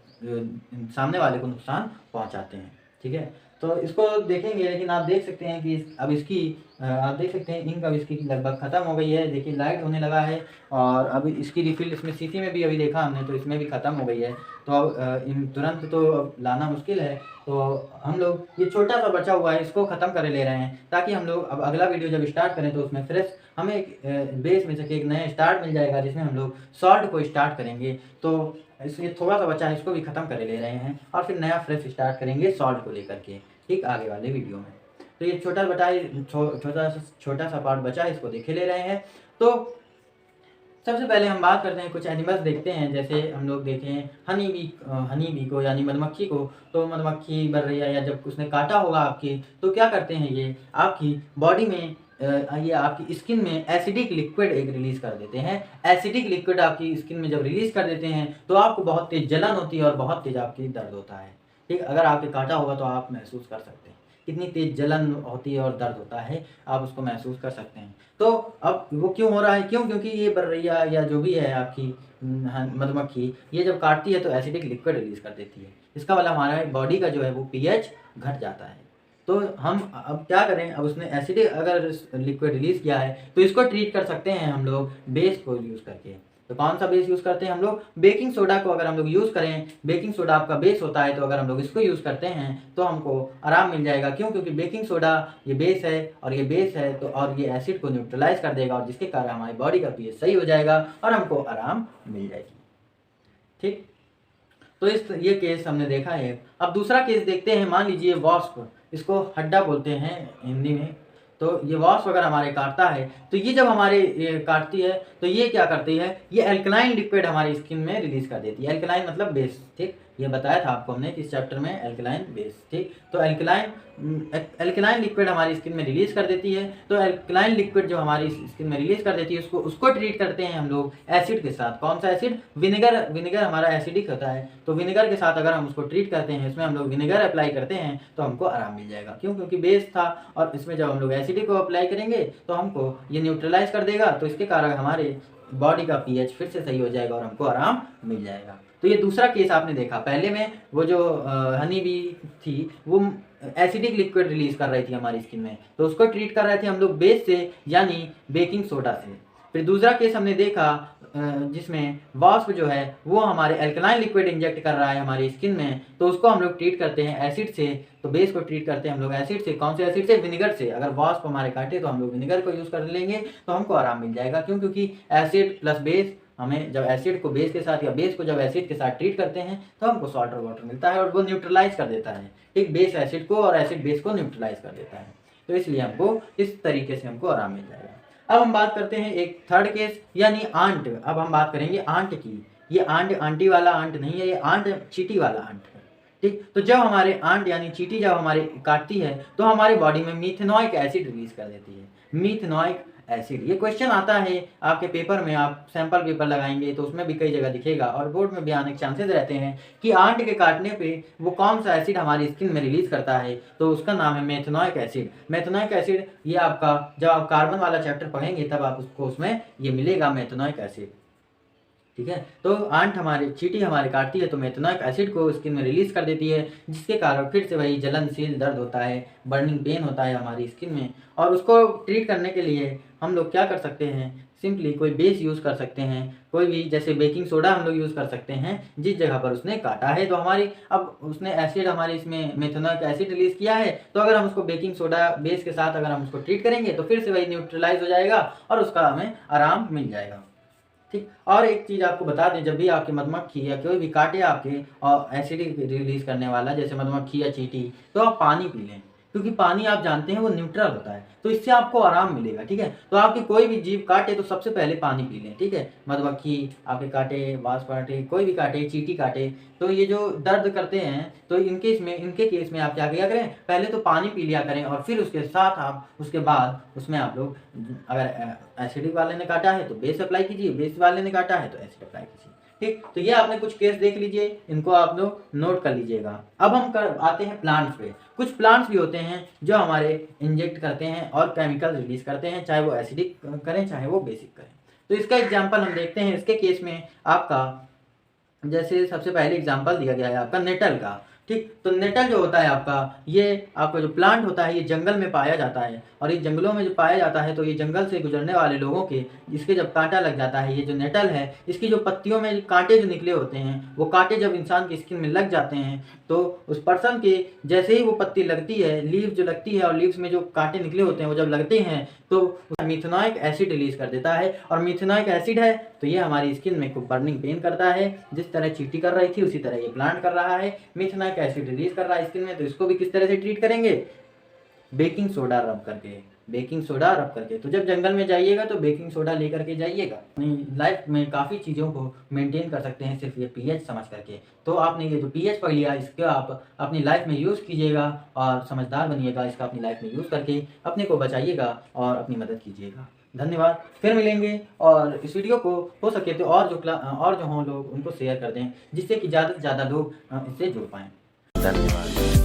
सामने वाले को नुकसान पहुंचाते हैं। ठीक है, तो इसको देखेंगे, लेकिन आप देख सकते हैं कि अब इसकी आप देख सकते हैं इंक अब इसकी लगभग ख़त्म हो गई है। देखिए लाइट होने लगा है, और अब इसकी रिफिल इसमें शीशी में भी अभी देखा हमने तो इसमें भी ख़त्म हो गई है। तो अब तुरंत तो अब लाना मुश्किल है, तो हम लोग ये छोटा सा बचा हुआ है इसको ख़त्म कर ले रहे हैं, ताकि हम लोग अब अगला वीडियो जब स्टार्ट करें तो उसमें फ्रेश हमें एक बेस में से एक नया स्टार्ट मिल जाएगा, जिसमें हम लोग सॉल्ट को स्टार्ट करेंगे। तो इसलिए थोड़ा सा बचा है, इसको भी ख़त्म कर ले रहे हैं और फिर नया फ्रेश स्टार्ट करेंगे सॉल्ट को लेकर के, ठीक, आगे वाले वीडियो में। तो ये छोटा सा पार्ट बचा है, इसको देखे ले रहे हैं। तो सबसे पहले हम बात करते हैं, कुछ एनिमल्स देखते हैं, जैसे हम लोग देखें हनी बी को यानी मधुमक्खी को। तो मधुमक्खी बढ़ रही है या जब उसने काटा होगा आपकी, तो क्या करते हैं ये आपकी बॉडी में ये आपकी स्किन में एसिडिक लिक्विड एक रिलीज कर देते हैं। एसिडिक लिक्विड आपकी स्किन में जब रिलीज कर देते हैं तो आपको बहुत तेज जलन होती है और बहुत तेज आपकी दर्द होता है। ठीक, अगर आपके काटा होगा तो आप महसूस कर सकते हैं कितनी तेज जलन होती है और दर्द होता है, आप उसको महसूस कर सकते हैं। तो अब वो क्यों हो रहा है, क्योंकि ये बर्रैया या जो भी है आपकी मधुमक्खी, ये जब काटती है तो एसिडिक लिक्विड रिलीज कर देती है। इसका मतलब हमारा बॉडी का जो है वो पीएच घट जाता है। तो हम अब क्या करें, अब उसने एसिडिक अगर लिक्विड रिलीज किया है तो इसको ट्रीट कर सकते हैं हम लोग बेस को यूज़ करके। तो कौन सा बेस यूज़ करते हैं हम लोग, बेकिंग सोडा को अगर हम लोग यूज़ करें, बेकिंग सोडा आपका बेस होता है, तो अगर हम लोग इसको यूज़ करते हैं तो हमको आराम मिल जाएगा। क्यों, क्योंकि बेकिंग सोडा ये बेस है और ये बेस है, तो और ये एसिड को न्यूट्रलाइज कर देगा और जिसके कारण हमारी बॉडी का पीएच सही हो जाएगा और हमको आराम मिल जाएगी। ठीक, तो ये केस हमने देखा है। अब दूसरा केस देखते हैं, मान लीजिए वॉस्प, इसको हड्डा बोलते हैं हिंदी में। तो ये वॉस्प अगर हमारे काटता है तो ये जब हमारे ये काटती है तो ये क्या करती है, ये एल्कलाइन लिक्विड हमारी स्किन में रिलीज कर देती है। एल्कलाइन मतलब बेस, ठीक, ये बताया था आपको हमने इस चैप्टर में, एल्कलाइन बेस। ठीक, तो एल्कलाइन लिक्विड हमारी स्किन में रिलीज कर देती है। तो एल्कलाइन लिक्विड जो हमारी स्किन में रिलीज कर देती है उसको ट्रीट करते हैं हम लोग एसिड के साथ। कौन सा एसिड, विनेगर हमारा एसिडिक होता है, तो विनेगर के साथ अगर हम उसको ट्रीट करते हैं, इसमें हम लोग विनेगर अप्लाई करते हैं तो हमको आराम मिल जाएगा। क्यों, क्योंकि बेस था और इसमें जब हम लोग एसिडिक को अप्लाई करेंगे तो हमको ये न्यूट्रलाइज कर देगा, तो इसके कारण हमारे बॉडी का पीएच फिर से सही हो जाएगा और हमको आराम मिल जाएगा। तो ये दूसरा केस आपने देखा। पहले में वो जो हनी बी थी वो एसिडिक लिक्विड रिलीज कर रही थी हमारी स्किन में, तो उसको ट्रीट कर रहे थे हम लोग बेस से यानी बेकिंग सोडा से। फिर दूसरा केस हमने देखा जिसमें वास्प जो है वो हमारे एल्कलाइन लिक्विड इंजेक्ट कर रहा है हमारी स्किन में, तो उसको हम लोग ट्रीट करते हैं एसिड से। तो बेस को ट्रीट करते हैं हम लोग एसिड से। कौन से एसिड से, विनेगर से। अगर वास्प हमारे काटे तो हम लोग विनेगर को यूज़ कर लेंगे तो हमको आराम मिल जाएगा। क्यों, क्योंकि एसिड प्लस बेस, हमें जब एसिड को बेस के साथ या बेस को जब एसिड के साथ ट्रीट करते हैं तो हमको सॉल्ट वाटर मिलता है और वो न्यूट्रलाइज कर देता है। ठीक, बेस एसिड को और एसिड बेस को न्यूट्रलाइज कर देता है, तो इसलिए हमको इस तरीके से हमको आराम मिल जाएगा। अब हम बात करते हैं एक थर्ड केस यानी आंट। अब हम बात करेंगे आंट की। ये आंट आंटी वाला आंट नहीं है, ये आंट चीटी वाला आंट है। ठीक, तो जब हमारे आंट यानी चीटी जब हमारे काटती है तो हमारी बॉडी में मीथेनॉइक एसिड रिलीज कर देती है। मीथेनॉइक एसिड, ये क्वेश्चन आता है आपके पेपर में, आप सैंपल पेपर लगाएंगे तो उसमें भी कई जगह दिखेगा और बोर्ड में भी आने के चांसेस रहते हैं कि आंट के काटने पे वो कौन सा एसिड हमारी स्किन में रिलीज करता है, तो उसका नाम है मेथनोइक एसिड। मेथनोइक एसिड ये आपका जब आप कार्बन वाला चैप्टर पढ़ेंगे तब आप उसको उसमें ये मिलेगा मेथनोइक एसिड। ठीक है, तो आंट हमारे चीटी हमारे काटती है तो मेथनोइक एसिड को स्किन में रिलीज कर देती है, जिसके कारण फिर से वही जलनशील दर्द होता है, बर्निंग पेन होता है हमारी स्किन में। और उसको ट्रीट करने के लिए हम लोग क्या कर सकते हैं, सिंपली कोई बेस यूज़ कर सकते हैं, कोई भी, जैसे बेकिंग सोडा हम लोग यूज़ कर सकते हैं जिस जगह पर उसने काटा है। तो हमारी अब उसने एसिड हमारे इसमें मेथनोइक एसिड रिलीज किया है, तो अगर हम उसको बेकिंग सोडा बेस के साथ अगर हम उसको ट्रीट करेंगे तो फिर से वही न्यूट्रलाइज हो जाएगा और उसका हमें आराम मिल जाएगा। ठीक, और एक चीज़ आपको बता दें, जब भी आपकी मधुमक्खी या कोई भी काटे आपके और एसिड रिलीज करने वाला जैसे मधुमक्खी या चींटी, तो आप पानी पी लें, क्योंकि पानी आप जानते हैं वो न्यूट्रल होता है, तो इससे आपको आराम मिलेगा। ठीक है, तो आपकी कोई भी जीव काटे तो सबसे पहले पानी पी लें। ठीक है, मधुमक्खी आपके काटे, वास्प काटे, कोई भी काटे, चींटी काटे, तो ये जो दर्द करते हैं तो इनके केस में आप क्या किया करें, पहले तो पानी पी लिया करें और फिर उसके साथ आप उसके बाद उसमें आप लोग, अगर एसिडिक वाले ने काटा है तो बेस अप्लाई कीजिए, बेस वाले ने काटा है तो एसिड अप्लाई कीजिए। ठीक, तो ये आपने कुछ केस देख लीजिए, इनको आप लोग नोट कर लीजिएगा। अब हम आते हैं प्लांट्स पे। कुछ प्लांट्स भी होते हैं जो हमारे इंजेक्ट करते हैं और केमिकल रिलीज करते हैं, चाहे वो एसिडिक करें चाहे वो बेसिक करें। तो इसका एग्जाम्पल हम देखते हैं। इसके केस में आपका जैसे सबसे पहले एग्जाम्पल दिया गया है आपका नेटल का। ठीक, तो नेटल जो होता है आपका, ये आपका जो प्लांट होता है ये जंगल में पाया जाता है, और ये जंगलों में जो पाया जाता है तो ये जंगल से गुजरने वाले लोगों के, इसके जब कांटा लग जाता है, ये जो नेटल है इसकी जो पत्तियों में कांटे जो निकले होते हैं, वो कांटे जब इंसान की स्किन में लग जाते हैं तो उस पर्सन के जैसे ही वो पत्ती लगती है, लीव जो लगती है और लीव्स में जो कांटे निकले होते हैं वो जब लगते हैं तो मिथेनॉइक एसिड रिलीज कर देता है। और मिथेनॉइक एसिड है तो ये हमारी स्किन में खूब बर्निंग पेन करता है, जिस तरह चींटी कर रही थी उसी तरह ये प्लांट कर रहा है, मिथेनॉइक एसिड रिलीज कर रहा है स्किन में। तो इसको भी किस तरह से ट्रीट करेंगे, बेकिंग सोडा रब करके। बेकिंग सोडा रब करके। तो जब जंगल में जाइएगा तो बेकिंग सोडा लेकर के जाइएगा। अपनी लाइफ में काफ़ी चीज़ों को मेंटेन कर सकते हैं सिर्फ ये पीएच समझ करके। तो आपने ये जो पीएच पढ़ लिया इसका आप अपनी लाइफ में यूज़ कीजिएगा और समझदार बनिएगा। इसका अपनी लाइफ में यूज़ करके अपने को बचाइएगा और अपनी मदद कीजिएगा। धन्यवाद। फिर मिलेंगे और इस वीडियो को हो सके तो और जो हों लोग उनको शेयर कर दें, जिससे कि ज़्यादा से ज़्यादा लोग इससे जुड़ पाएँ। धन्यवाद।